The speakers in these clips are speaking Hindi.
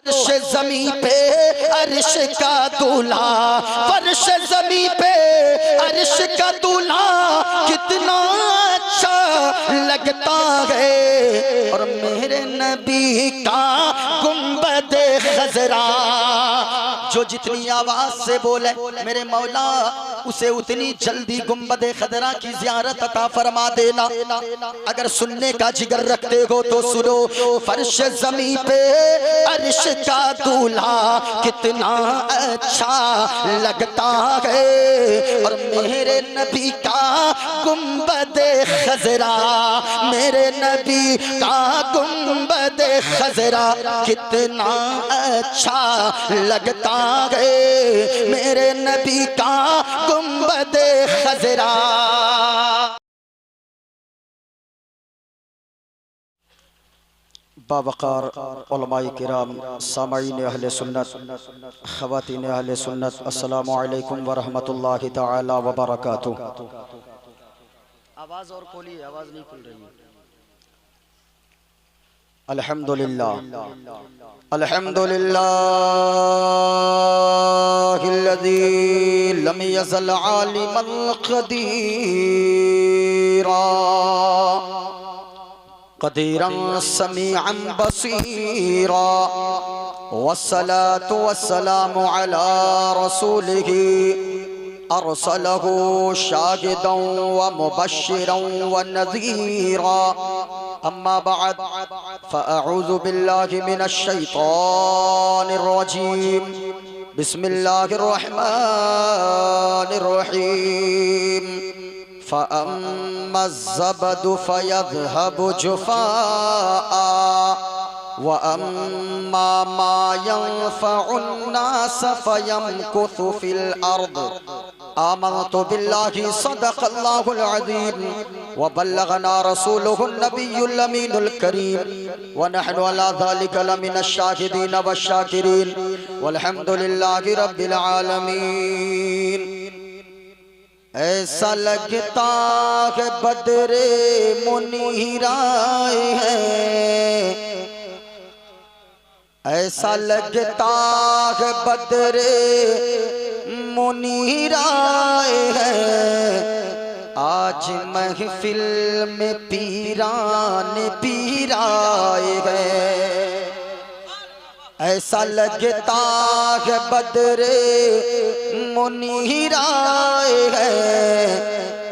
फर्श ज़मीं पे अर्श का दूल्हा, फर्श ज़मीं पे अर्श का दूल्हा कितना अच्छा लगता है। और मेरे नबी का गुंबद खजरा, जो जितनी आवाज से बोले मेरे मौला उसे उतनी जल्दी गुंबद खजरा की ज़ियारत अता फरमा देना। अगर सुनने का जिगर रखते हो तो सुनो। फर्श ज़मीं पे अर्श का दूल्हा कितना अच्छा लगता है। और मेरे नबी का गुंबद खजरा, मेरे नबी का गुंबद खजरा कितना अच्छा लगता है। मेरे नबी का गुंबद खजरा। बावकार उलमाए किराम, सामाईन अहले सुन्नत, ख़वातीन अहले सुन्नत, अस्सलामु अलैकुम व रहमतुल्लाहि तआला व बरकातुहू। आवाज़ और खोलिए, आवाज़ नहीं खुल रही है। अल्हम्दुलिल्लाह अल्हम्दुलिल्लाह अल्लज़ी लम यज़ल आलिमल क़दीरा क़दीरन समीअन बसीरा वस्सलातु वस्सलामु अला रसूलिही अरसलहु शाहिदन व मुबश्शिरन व नज़ीरा। अम्मा बअद फ़अऊज़ु बिल्लाहि मिनश शैतानिर रजीम। बिस्मिल्लाहिर रहमानिर रहीम। फ़अम्मज़ ज़बदु फ़यज़हबु जुफ़ाआ व अम्मा मा यंफ़उन नास फ़यमकुथु फ़िल अर्द। आमनतु बिल्लाहि सदक़ल्लाहुल अज़ीम व बल्लगना रसूलुहुन नबियुल अमीनुल करीम व नहनु अला ज़ालिका लमिनश शाहिदीन वश्शाकिरीन वल्हम्दुलिल्लाहि रब्बिल आलमीन। ऐसा लगता है बदरे मुनीर आए हैं, ऐसा लगता है बदरे मुनीर आए हैं। आज महफिल में पीरान पीर आए हैं। ऐसा लगता है बदरे मुनीर आए हैं।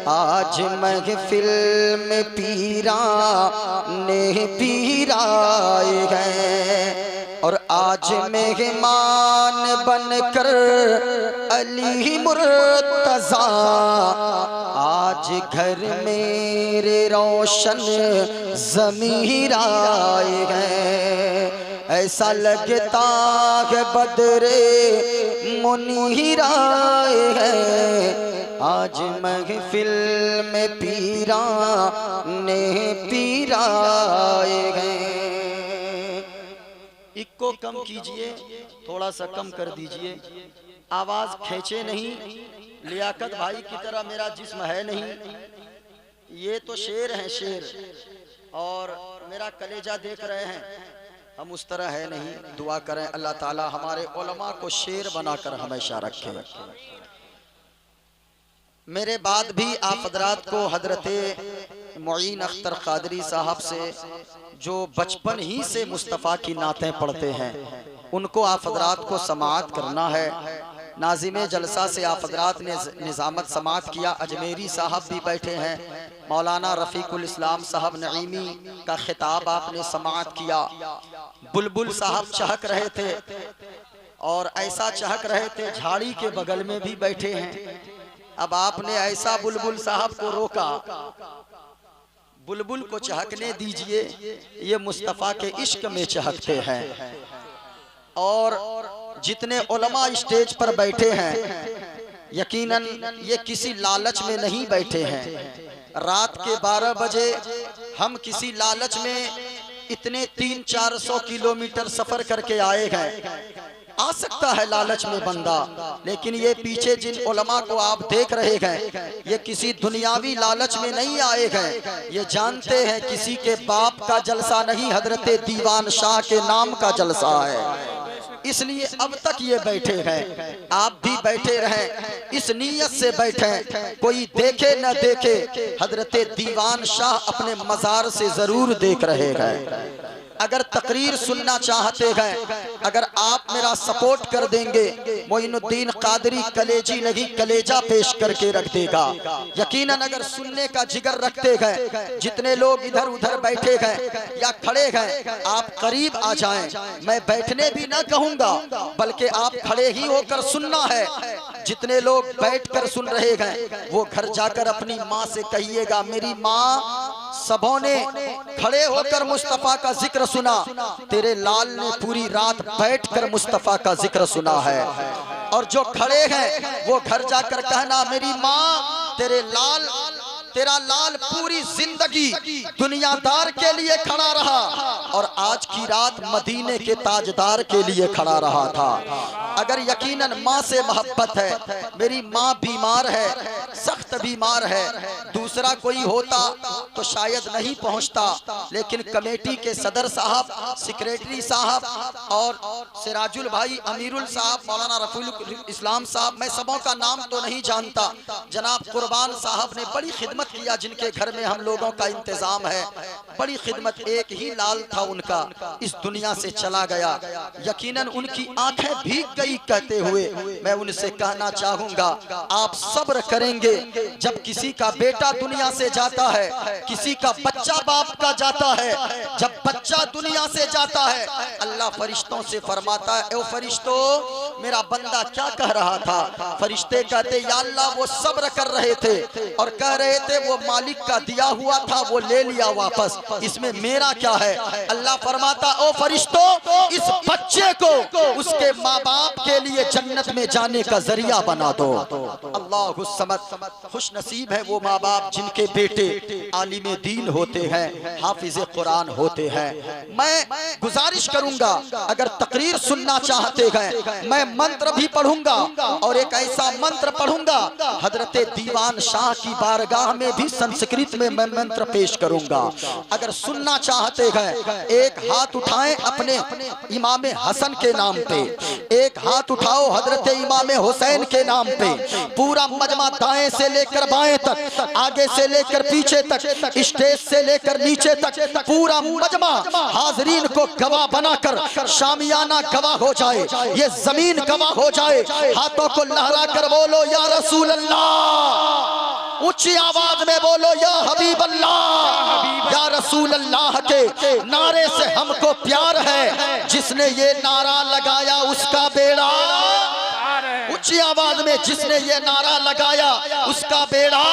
आज महफिल में पीरान पीर आए हैं। और आज मेहमान बनकर अली मुर्तज़ा आज घर मेरे रोशन ज़मीर आए हैं। ऐसा लगता है बदरे मुनीर आए हैं। आज महफिल में पीरान पीर आए हैं। इक्को कम कीजिए, थोड़ा सा कम कर दीजिए, आवाज खींचे नहीं। लियाकत भाई की तरह मेरा जिस्म है नहीं, ये तो शेर हैं शेर, और मेरा कलेजा देख रहे हैं, हम उस तरह है नहीं। दुआ करें अल्लाह ताला हमारे उलमा को शेर बनाकर हमेशा रखे। मेरे बाद भी आप हजरात को हजरत मुईन अख्तर कादरी साहब से, जो बचपन ही से मुस्तफ़ा की नातें पढ़ते हैं, उनको आप हजरात को समाअत करना है। नाज़िमे जलसा से आप हजरात ने निज़ामत समाअत किया। अजमेरी साहब भी बैठे हैं, मौलाना रफ़ीकुल इस्लाम साहब नईमी का खिताब आपने समाअत किया। बुलबुल साहब चहक रहे थे, और ऐसा चहक रहे थे झाड़ी के बगल में भी बैठे हैं। अब आपने ऐसा बुलबुल साहब को रोका, बुलबुल को चहकने दीजिए, ये मुस्तफ़ा के इश्क में चहकते हैं। और जितने उलमा स्टेज पर बैठे हैं, यकीनन ये किसी लालच में नहीं बैठे हैं। रात के 12 बजे हम किसी लालच में इतने 300-400 किलोमीटर सफर करके आए हैं। आ सकता है लालच में बंदा, लेकिन ये पीछे जिन उलमा को आप देख रहे हैं, ये किसी दुनियावी लालच में नहीं आए हैं। ये जानते हैं किसी के बाप का जलसा नहीं, हजरत दीवान शाह के नाम का जलसा है। इसलिए अब तक ये बैठे हैं, आप भी बैठे रहें, इस नीयत से बैठें, कोई देखे न देखे हजरत दीवान शाह अपने मजार से जरूर देख रहे हैं। अगर तकरीर सुनना चाहते हैं, अगर आप मेरा सपोर्ट कर देंगे, मोइनुद्दीन कादरी कलेजी नहीं कलेजा पेश करके रख देगा। यकीनन अगर सुनने का जिगर रखते हैं, जितने लोग इधर उधर बैठे हैं या खड़े हैं, आप करीब आ जाएं। मैं बैठने भी ना कहूँगा, बल्कि आप खड़े ही होकर सुनना है। जितने लोग बैठकर सुन रहे हैं वो घर जाकर अपनी माँ से कहिएगा, मेरी माँ सबों ने खड़े होकर मुस्तफा का जिक्र सुना, तेरे लाल ने पूरी रात बैठकर मुस्तफा का जिक्र सुना है। और जो खड़े हैं वो घर जाकर कहना, मेरी माँ तेरा लाल पूरी जिंदगी दुनियादार के लिए खड़ा रहा और आज की रात मदीने के ताजदार के लिए खड़ा रहा था। अगर यकीनन माँ से मोहब्बत है, मेरी माँ बीमार है, सख्त बीमार है, दूसरा कोई होता तो शायद नहीं पहुंचता, लेकिन कमेटी के सदर साहब, सेक्रेटरी साहब और सिराजुल भाई, अमीरुल साहब, मौलाना रफीउल इस्लाम साहब, मैं सबों का नाम तो नहीं जानता, जनाब कुर्बान साहब ने बड़ी खिदमत किया, जिनके घर में हम लोगों का इंतजाम है, बड़ी खिदमत। एक ही लाल था उनका, इस दुनिया से चला गया। यकीनन उनकी आंखें भीग गई कहते हुए मैं उनसे कहना चाहूंगा, आप सब्र करेंगे। जब किसी का बेटा दुनिया से जाता है, किसी का बच्चा बाप का जाता है, जब बच्चा दुनिया से जाता है, अल्लाह फरिश्तों से फरमाता है, ओ फरिश्तों मेरा बंदा क्या कह रहा था? फरिश्ते कहते, या अल्लाह वो सब्र कर रहे थे और कह रहे थे वो मालिक का दिया हुआ था वो ले लिया वापस, इसमें मेरा क्या है? अल्लाह फरमाता, ओ फरिश्तों इस बच्चे को उसके माँ बाप के लिए जन्नत में जाने का जरिया बना दो। अल्लाहु समद। खुश नसीब है वो माँ बाप जिनके बेटे आलिम दीन होते हैं, हाफिज कुरान होते हैं। मैं गुजारिश करूंगा, अगर तकरीर सुनना चाहते हैं, मैं मंत्र भी पढ़ूंगा और एक ऐसा मंत्र पढ़ूंगा हजरत दीवान शाह की बारगाह में भी संस्कृत में मैं मंत्र पेश करूंगा। अगर सुनना चाहते हैं, एक हाथ उठाएं अपने इमाम हसन के नाम पे, एक हाथ उठाओ हजरत इमाम हुसैन के नाम पे, पूरा मजमा दाएं से लेकर बाएं तक, आगे से लेकर पीछे तक, स्टेज से लेकर नीचे तक, पूरा मजमा हाजरीन को गवाह बनाकर शामियाना गवाह हो जाए, ये जमीन गवाह हो जाए। हाथों को लहरा कर बोलो या रसूल अल्लाह, ऊंची आवाज में बोलो या हबीब अल्लाह। या रसूल अल्लाह के नारे से हमको प्यार है, जिसने ये नारा लगाया उसका बेड़ा, ऊंची आवाज में जिसने ये नारा लगाया उसका बेड़ा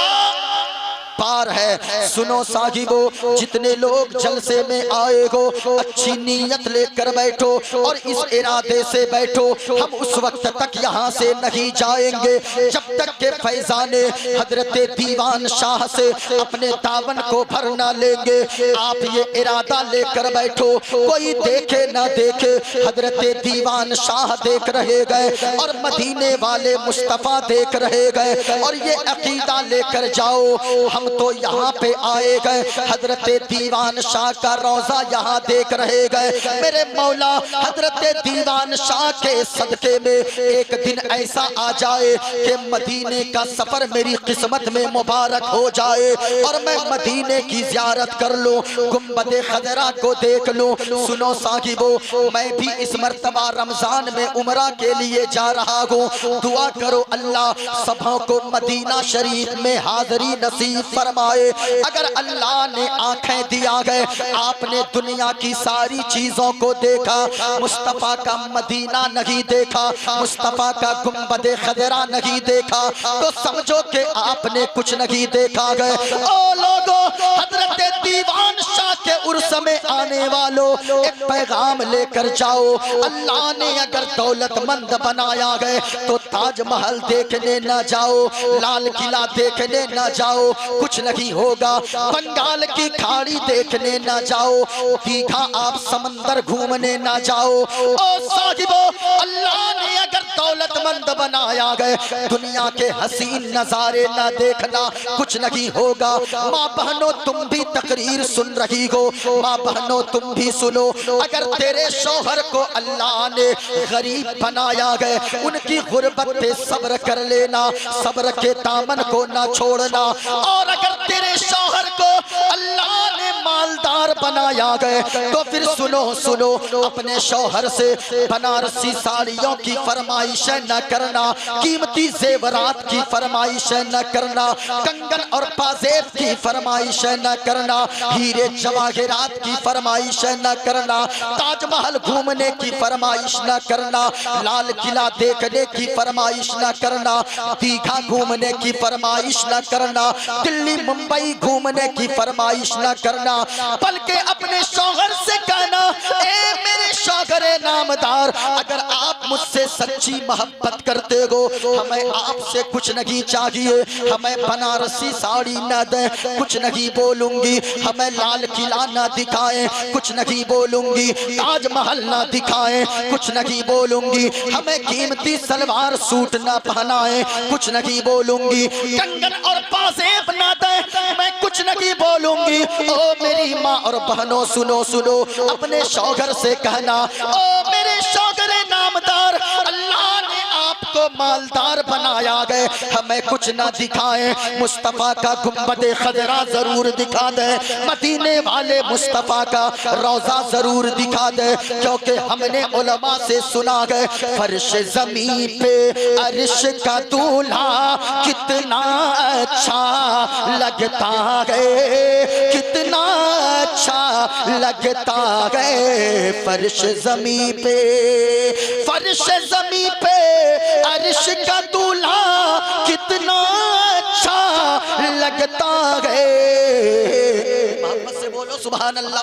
पार है। सुनो साहिबो, जितने लोग जलसे में आए हो, अच्छी नीयत लेकर बैठो और इस इरादे से बैठो, हम उस वक्त तक यहाँ से नहीं जाएंगे जब तक के फैजाने हजरत दीवान शाह से अपने दामन को भर ना लेंगे। आप ये इरादा लेकर बैठो, कोई देखे ना देखे, हजरत दीवान शाह देख रहे गए और मदीने वाले मुस्तफा देख रहे गए, और ये अकीदा लेकर जाओ, हम तो यहाँ पे आए गए, हजरत दीवान शाह का रोजा यहाँ देख रहे गए। मेरे मौला हजरत दीवान शाह के सदके में एक दिन ऐसा आ जाए कि मदीने का सफर मेरी किस्मत में मुबारक हो जाए और मैं मदीने की ज़ियारत कर लूं, गुंबद खजरा को देख लूं। सुनो साहिबो, मैं भी इस मर्तबा रमजान में उमरा के लिए जा रहा हूँ, दुआ करो अल्लाह सबों को मदीना शरीफ में हाजिरी नसीब फरमाए। अगर अल्लाह ने आंखें दिया गए, आपने दुनिया की सारी चीजों को देखा, मुस्तफा का मदीना नहीं देखा, मुस्तफा का गुंबद खजरा नहीं देखा, तो समझो कि आपने कुछ नहीं देखा गए। ओ लोगों, हजरत दीवान शाह के उर्स में आने वालों, एक पैगाम लेकर जाओ, अल्लाह ने अगर दौलतमंद बनाया गए तो ताजमहल देखने न जाओ, लाल किला देखने न जाओ, कुछ नहीं होगा। बंगाल की खाड़ी देखने न जाओ, दीघा आप समंदर घूमने न जाओ। ओ साहिबो, अल्लाह ने अगर दौलतमंद बनाया गया। दुनिया के हसीन नजारे न देखना, कुछ नहीं होगा। माँ बहनों तुम भी तकरीर सुन रही हो, माँ बहनों तुम भी सुनो। अगर तेरे शौहर को अल्लाह ने गरीब बनाया गया, उनकी गुर्बत पे सब्र कर लेना, सब्र के दामन को ना छोड़ना। और अगर तेरे शौहर को अल्लाह ने मालदार बनाया गया, तो फिर सुनो सुनो, अपने शौहर से बनारसी साड़ियों की फरमाइश न करना, कीमती जेवरात की फरमाइश न करना, कंगन और पाजेब की फरमाइश न करना, हीरे जवाहरात की फरमाइश न करना, ताजमहल घूमने की फरमाइश न करना, लाल किला देखने की फरमाइश न करना, दीघा घूमने की फरमाइश न करना, दिल्ली मुंबई घूमने की फरमाइश न करना। बल्कि अपने शौहर से कहना, ए मेरे शौहरे नामदार, अगर आप मुझसे सच्ची मोहब्बत करते हो, हमें आपसे कुछ नहीं चाहिए, हमें बनारसी साड़ी न दें, कुछ नहीं बोलूंगी, हमें लाल किला न दिखाएं, कुछ नहीं बोलूंगी, ताजमहल न दिखाएं, कुछ नहीं बोलूंगी, हमें कीमती सलवार सूट न पहनाएं, कुछ नहीं बोलूंगी, कंगन और पाजेब न दें, मैं कुछ नहीं बोलूंगी। ओ मेरी माँ और बहनों सुनो सुनो, अपने शौहर से कहना, ओ मेरे शौहरे नामदार, अल्लाह ने आपको मालदार बनाया गए, हमें कुछ ना दिखाएं, मुस्तफा का गुंबदे खजरा जरूर दिखा दे, मदीने वाले मुस्तफा का रोजा जरूर दिखा दे, क्योंकि हमने उलमा से सुना गए, फर्श जमी पे अर्श का दूल्हा कितना अच्छा लगता है, कितना अच्छा लगता है। फर्श जमी पे, फर्श जमी पे अर्श का दूल्हा कितना अच्छा लगता है। मोहब्बत से बोलो सुभान अल्लाह।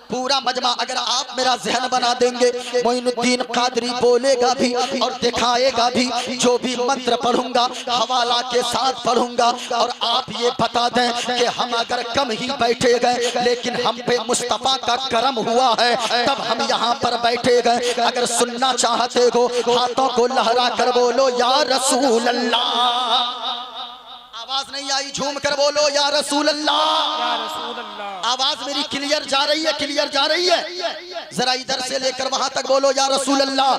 पूरा मजमा अगर आप मेरा जहन बना देंगे, मोइनुद्दीन कादरी बोलेगा भी और दिखाएगा भी, जो भी मंत्र पढ़ूंगा हवाला के साथ पढ़ूंगा, और आप ये बता दें कि हम अगर कम ही बैठे गए, लेकिन हम पे मुस्तफा का करम हुआ है, तब हम यहाँ पर बैठे गए। अगर सुनना चाहते हो, हाथों को लहरा कर बोलो या रसूल अल्लाह। आवाज नहीं आई, झूम कर बोलो या रसूल अल्लाह। आवाज मेरी क्लियर जा रही है, क्लियर जा रही है? जरा इधर से लेकर वहां तक बोलो या रसूल अल्लाह।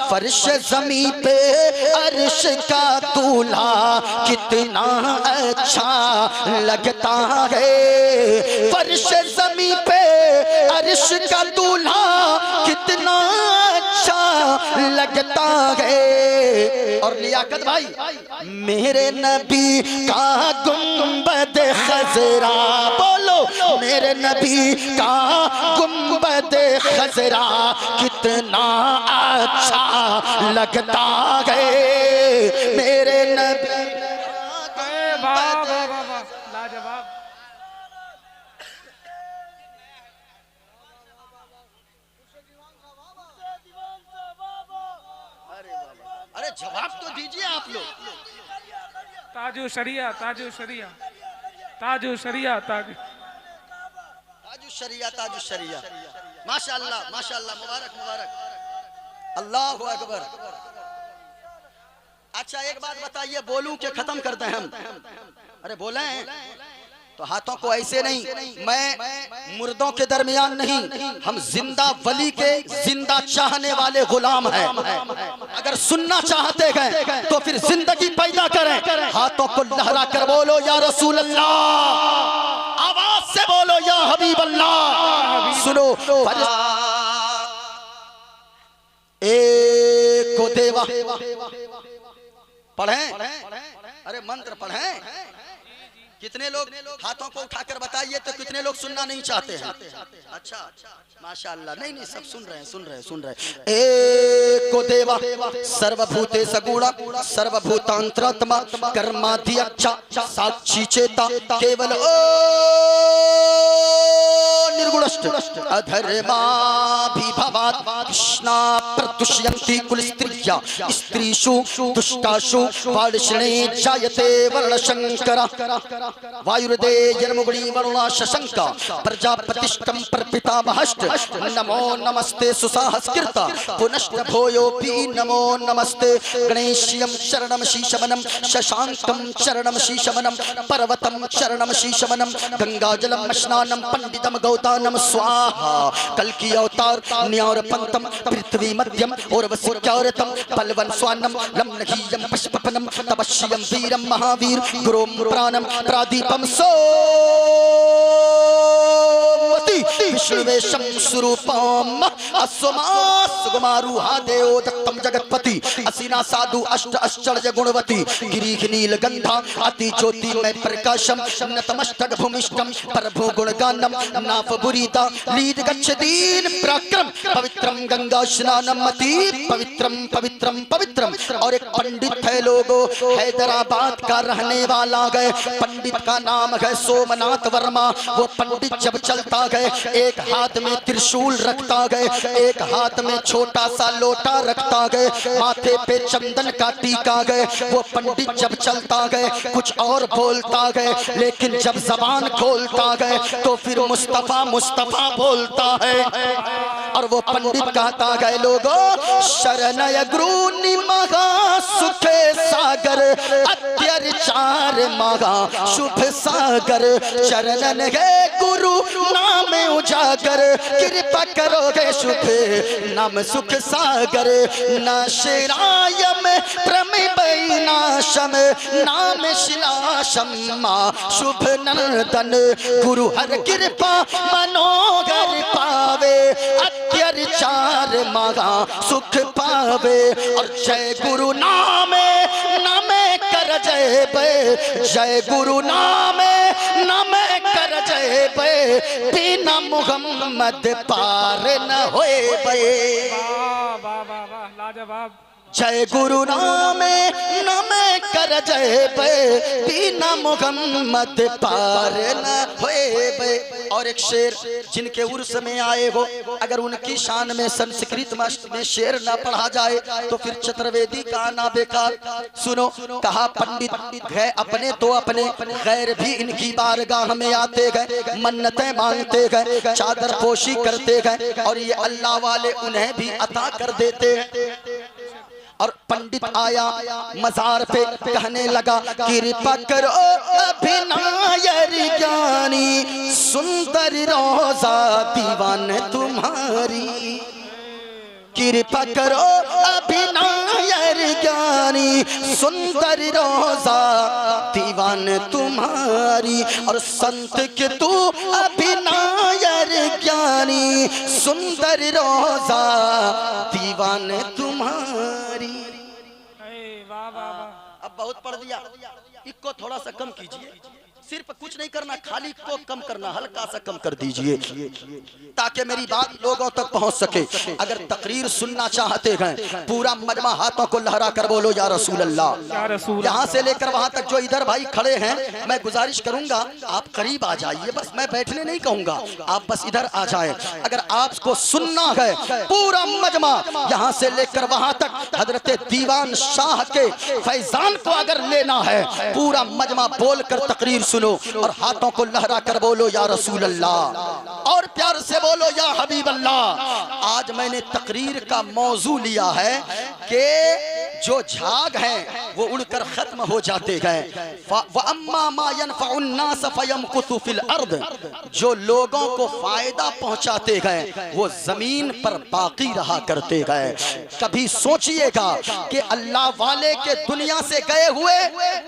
फर्श जमी पे अर्श का दूल्हा कितना अच्छा लगता है, फर्श जमी पे अर्श का दूल्हा कितना अच्छा लगता है। और लियाकत भाई, मेरे नबी का गुंबद खजरा, बोलो मेरे नबी का गुंबद खजरा कितना अच्छा लगता है, मेरे नबी लाजवाब। अरे जवाब तो दीजिए आप लोग। ताजु शरिया, ताजु शरिया, ताजु शरिया, ताजु शरिया, ताजु शरिया। माशाअल्लाह माशाअल्लाह, मुबारक मुबारक, अल्लाहु अकबर। अच्छा एक बात बताइए, बोलूं कि खत्म करते हैं हम? अरे बोले तो हाथों को ऐसे नहीं, मैं मुर्दों के दरमियान नहीं, हम जिंदा वली के जिंदा चाहने वाले गुलाम हैं। अगर सुनना चाहते हैं तो फिर जिंदगी पैदा करें, हाथों को लहरा कर बोलो या रसूल अल्लाह, आवाज से बोलो या हबीब अल्लाह। सुनो, एक को देवा पढ़ें, अरे मंत्र पढ़ें। कितने लोग हाथों को उठाकर बताइए तो कितने लोग सुनना नहीं चाहते हैं? अच्छा माशाअल्लाह, नहीं नहीं सब सुन रहे हैं, सुन रहे हैं, सुन रहे हैं। एको देवा सर्वभूते सगुणा सर्वभूतांतरात्मा कर्माध्यक्ष साक्षी चेता केवल ओ निर्गुणश्च अधर्माभिभवात् कृष्णा प्रतुष्यन्ति कुलस्त्रिया स्त्रीषु दुष्टासु वार्ष्णे जायते वर्णशंकर वायुर्दे यर्मुगुणी वरुणा शशंक प्रजापतिष्ठं प्रपितामहश्च नमो नमस्ते सुसाहस्कृत पुनश्च भूयोऽपि नमो नमस्ते गणेश्यं शरणं शीशमनं शशांकं शरणं शीशमनं पर्वतं शरणं शीशमनं गंगाजलं स्नानं पंडितं गौतानं स्वाहा कल्कि अवतार न्यार पंतम पृथ्वी मध्यम और वसिक्यारतम पलवन स्वानम लम्नहीयम पुष्पपनम तपस्यम वीरम महावीर गुरुम प्राणम प्रादीपम सोमवती विष्णुवेशम स्वरूपम अस्वमास सुगमारूहा देव दत्तम जगतपति असीना साधु अष्ट आश्चर्य गुणवती गिरीह नील गंधा अति ज्योति में प्रकाशम नतमस्तक भूमिष्ठम प्रभु गुणगानम नाफ बुरीता लीद गच्छदीन पराक्रम पवित्रम गंगा स्नानम अति पवित्रम पवित्रम पवित्रम। और एक पंडित है लोगो हैदराबाद का रहने वाला गए पंडित का नाम है सोमनाथ वर्मा। वो पंडित जब चलता गए एक हाथ में त्रिशूल रखता गए एक हाथ में छोटा सा लोटा रखता गए माथे पे चंदन का टीका गए। वो पंडित जब चलता गए कुछ और बोलता गए लेकिन जब जबान खोलता गए तो फिर मुस्तफा मुस्तफा बोलता है। और वो पंडित कहता गए लोगो शरणय गुरु मगा सुखे सागर अत्याचार मगा शुभ सागर चरणन गे गुरु नाम उजागर कृपा करोगे शुभ नाम सुख सागर नाशरायम प्रमिबैनाशम नाम शिलाशम शुभ नंदन गुरु हर कृपा मनोगर पावे अत्याचार मगा सुख पावे। और जय गुरु नामे नामे कर जय बे जय गुरु नामे नामे कर जय बे बिना मुहम्मद पार न होए बे। वाह वाह वाह वाह लाजवाब। जय गुरु नामे नामे कर जय बे बिना मुहम्मद पार न होए बे। और एक शेर जिनके उर्स में आए हो अगर उनकी शान में संस्कृत में शेर ना पढ़ा जाए तो फिर चतुर्वेदी का आना बेकार। सुनो कहा पंडित गए अपने तो अपने गैर भी इनकी बारगाह में आते गए मन्नतें मांगते गए चादर पोशी करते गए और ये अल्लाह वाले उन्हें भी अता कर देते हैं। और पंडित आया मजार पे कहने लगा कृपा करो अभिनायर ज्ञानी सुंदर रोजा दीवान तुम्हारी कृपा करो अभिनायर ज्ञानी सुंदर रोजा दीवान तुम्हारी। और संत के तू अभिनायर ज्ञानी सुंदर रोजा दीवान तुम्हारी। वाह वाह वाह। अब बहुत पढ़ दिया इसको थोड़ा सा कम कीजिए सिर्फ कुछ नहीं करना खाली को कम करना हल्का सा कम कर दीजिए ताकि मेरी बात लोगों तक पहुंच सके। अगर तकरीर सुनना चाहते हैं पूरा मजमा हाथों को लहरा कर बोलो या रसूल अल्लाह। यहाँ से लेकर वहां तक जो इधर भाई खड़े हैं मैं गुजारिश करूंगा आप करीब आ जाइए बस मैं बैठने नहीं कहूंगा आप बस इधर आ जाए। अगर आपको सुनना है पूरा मजमा यहाँ से लेकर वहां तक हजरत दीवान शाह के फैजान को अगर लेना है पूरा मजमा बोलकर तकरीर सुनो और हाथों को लहरा कर बोलो या रसूल अल्लाह और प्यार से बोलो या हबीब अल्लाह। आज मैंने तकरीर का मौजू लिया है कि जो झाग हैं वो उड़कर खत्म हो जाते हैं। जो लोगों को फायदा पहुंचाते गए वो जमीन पर बाकी रहा करते गए। कभी सोचिएगा कि अल्लाह वाले के दुनिया से गए हुए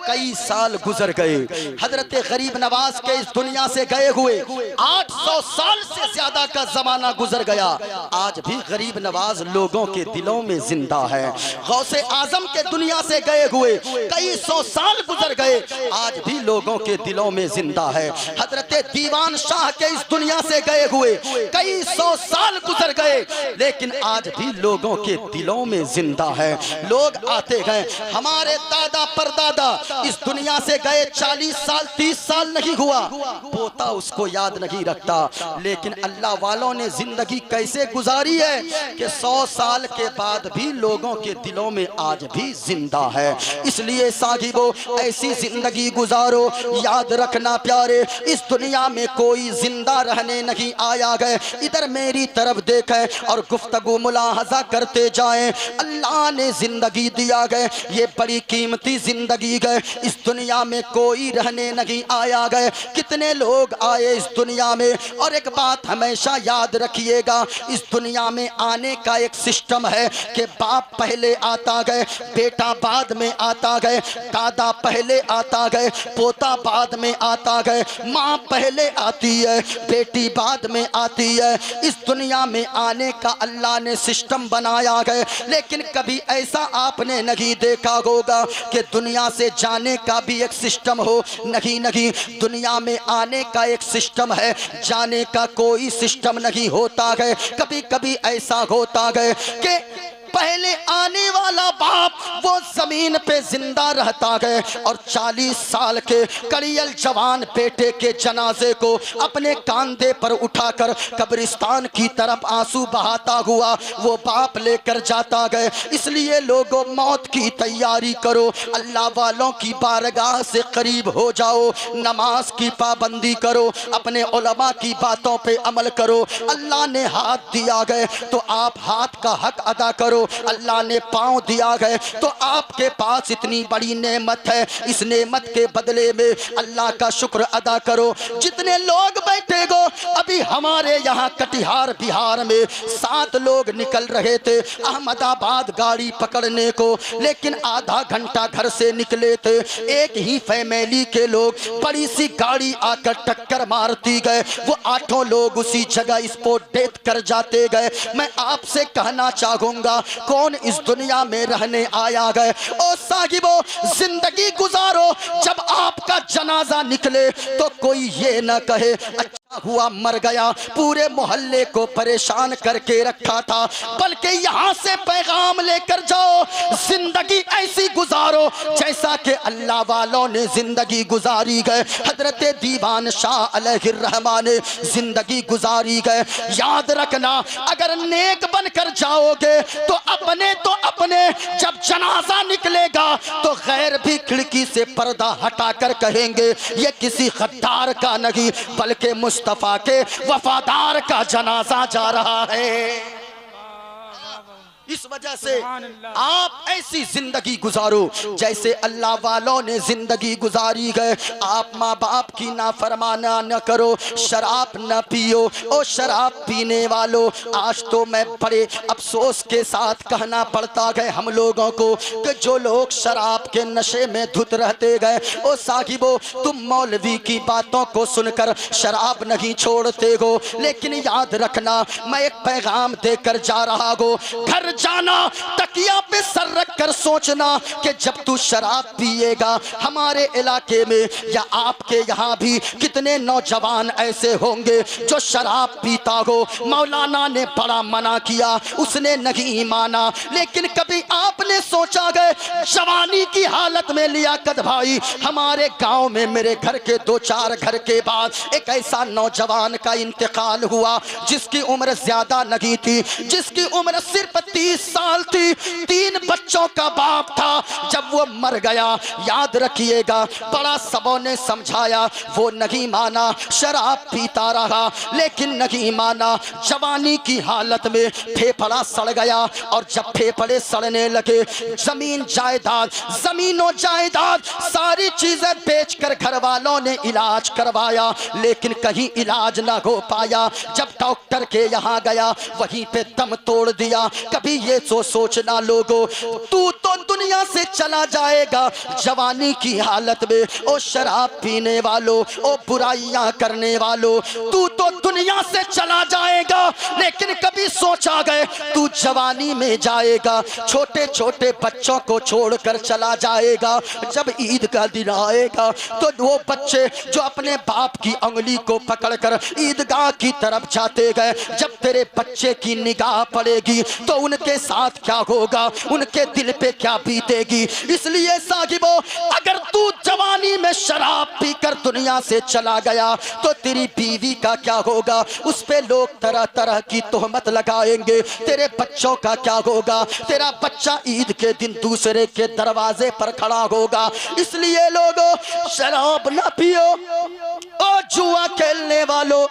कई साल गुजर गए हजरत गरीब नवाज के इस दुनिया से गए हुए 800 साल से ज्यादा का जमाना गुजर गया आज भी गरीब नवाज लोगों के दिलों में जिंदा है। गौसे आजम के दुनिया से गए हुए कई सौ साल गुजर गए, आज भी लोगों के दिलों में जिंदा है। हजरत दीवान शाह के इस दुनिया से गए हुए कई सौ साल गुजर गए, लेकिन आज भी लोगों के दिलों में जिंदा है। लोग आते गए, हमारे दादा परदादा इस दुनिया से गए 40 साल 30 साल नहीं हुआ, पोता उसको याद नहीं रखता, लेकिन अल्लाह वालों ने जिंदगी कैसे गुजारी है कि 100 साल के बाद भी लोगों के दिलों में आज भी जिंदा है। इसलिए साहिबो ऐसी जिंदगी गुजारो। याद रखना प्यारे, इस दुनिया में कोई जिंदा रहने नहीं आया गए। इधर मेरी तरफ देखें और गुफ्तगू मुलाहजा करते जाएं। अल्लाह ने जिंदगी दिया गए, ये बड़ी कीमती जिंदगी गए। इस दुनिया में कोई रहने नहीं आया गए। कितने लोग आए इस दुनिया में, और एक बात हमेशा याद रखिएगा, इस दुनिया में आने का एक सिस्टम है कि बाप पहले आता गए, बेटा बाद में आता गए, दादा पहले आता गए, पोता बाद में आता गए, माँ पहले आती है, बेटी बाद में आती है। इस दुनिया में आने का अल्लाह ने सिस्टम बनाया गए, लेकिन कभी ऐसा आपने नहीं देखा होगा कि दुनिया से जाने का भी एक सिस्टम हो। नहीं नहीं, दुनिया में आने का एक सिस्टम है, जाने का कोई सिस्टम नहीं होता है। कभी कभी ऐसा होता है कि पहले आने वाला बाप वो जमीन पे जिंदा रहता है और 40 साल के कड़ियल जवान बेटे के जनाजे को अपने कांधे पर उठाकर कब्रिस्तान की तरफ आंसू बहाता हुआ वो बाप लेकर जाता गए। इसलिए लोगों, मौत की तैयारी करो, अल्लाह वालों की बारगाह से करीब हो जाओ, नमाज की पाबंदी करो, अपने उलमा की बातों पे अमल करो। अल्लाह ने हाथ दिया गए तो आप हाथ का हक अदा करो। अल्लाह ने पांव दिया है तो आपके पास इतनी बड़ी नेमत है, इस नेमत के बदले में अल्लाह का शुक्र अदा करो। जितने लोग बैठे हो, अभी हमारे यहाँ कटिहार बिहार में 7 लोग निकल रहे थे अहमदाबाद गाड़ी पकड़ने को, लेकिन आधा घंटा घर से निकले थे। एक ही फैमिली के लोग बड़ी सी गाड़ी आकर टक्कर मारती गए, वो 8 लोग उसी जगह स्पॉट डेथ कर जाते गए। मैं आपसे कहना चाहूंगा, कौन इस दुनिया में रहने आया गए? ओ साहिबो, जिंदगी गुजारो, जब आपका जनाजा निकले तो कोई ये ना कहे अच्छा हुआ मर गया, पूरे मोहल्ले को परेशान करके रखा था, बल्कि यहाँ से पैगाम लेकर जाओ, जिंदगी ऐसी गुजारो जैसा कि अल्लाह वालों ने जिंदगी गुजारी गए। हजरत दीवान शाह अलैहिर्रहमान ने जिंदगी गुजारी गए। याद रखना, अगर नेक बनकर जाओगे तो अपने जब जनाजा निकलेगा तो गैर भी खिड़की से पर्दा हटाकर कहेंगे ये किसी गद्दार का नहीं बल्कि मुस्तफा के वफादार का जनाजा जा रहा है। इस वजह से आप ऐसी जिंदगी गुजारो जैसे अल्लाह वालों ने जिंदगी गुजारी गए। आप माँ बाप की नाफरमाना न करो, शराब न पियो। ओ शराब पीने वालों, आज तो मैं बड़े अफसोस के साथ कहना पड़ता है हम लोगों को कि जो लोग शराब के नशे में धुत रहते गए, ओ साहिबो, तुम मौलवी की बातों को सुनकर शराब नहीं छोड़ते हो, लेकिन याद रखना, मैं एक पैगाम देकर जा रहा हूँ। घर जाना, तकिया पे सर रख कर सोचना कि जब तू शराब पिएगा, हमारे इलाके में या आपके यहाँ भी कितने नौजवान ऐसे होंगे जो शराब पीता हो। मौलाना ने बड़ा मना किया, उसने नहीं माना, लेकिन कभी आपने सोचा गए जवानी की हालत में लियाकत भाई, हमारे गांव में मेरे घर के 2-4 घर के बाद एक ऐसा नौजवान का इंतकाल हुआ जिसकी उम्र ज्यादा नहीं थी, जिसकी उम्र सिर्फ 30 साल थी, 3 बच्चों का बाप था। जब वो मर गया, याद रखिएगा, बड़ा सबों ने समझाया, वो नहीं माना, शराब पीता रहा, लेकिन नहीं माना। जवानी की हालत में फेफड़ा सड़ गया, और जब फेफड़े सड़ने लगे, जमीन जायदाद सारी चीजें बेचकर घर वालों ने इलाज करवाया, लेकिन कहीं इलाज ना हो पाया। जब डॉक्टर के यहाँ गया, वहीं पे दम तोड़ दिया। कभी ये सोचना नौजवान लोगों, तू तो दुनिया से चला जाएगा जवानी की हालत में। ओ शराब पीने वालों, ओ बुराइयां करने वालों, तू तो दुनिया से चला जाएगा, लेकिन कभी सोचा गए तू जवानी में जाएगा, छोटे छोटे बच्चों को छोड़कर चला जाएगा। जब ईद का दिन आएगा तो वो बच्चे जो अपने बाप की उंगली को पकड़कर ईदगाह की तरफ जाते गए, जब तेरे बच्चे की निगाह पड़ेगी तो उनके साथ क्या होगा, उनके दिल पे क्या बीतेगी। इसलिए साहिबो, अगर तू जवानी में शराब पीकर दुनिया से चला गया तो तेरी बीवी का क्या होगा, उस पे लोग तरह तरह की तोहमत लगाएंगे। तेरे बच्चों का क्या होगा, तेरा बच्चा ईद के दिन दूसरे के दरवाजे पर खड़ा होगा। इसलिए लोगों, शराब ना पियो, ओ जुआ खेलने वालों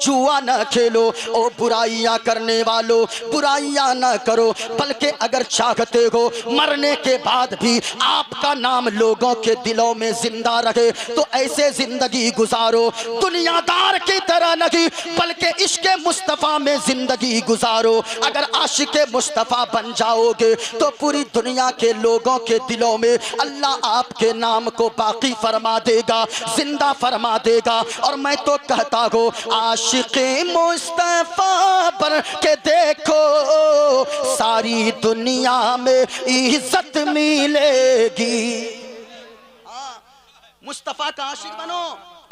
जुआ ना खेलो, ओ बुराइयां करने वालों बुराइयां ना करो, बल्कि अगर चाहते हो मरने के बाद भी आपका नाम लोगों के दिलों में जिंदा रहे तो ऐसे जिंदगी गुजारो, दुनियादार की तरह नहीं बल्कि इश्क मुस्तफ़ा में जिंदगी गुजारो। अगर आशिक मुस्तफ़ा बन जाओगे तो पूरी दुनिया के लोगों के दिलों में अल्लाह आपके नाम को बाकी फरमा देगा, जिंदा फरमा देगा। और मैं तो कहता हूँ, आशिक मुस्तफ़ा बन के देखो, सारी दुनिया में इज्जत मिलेगी। मुस्तफ़ा का आशिक बनो।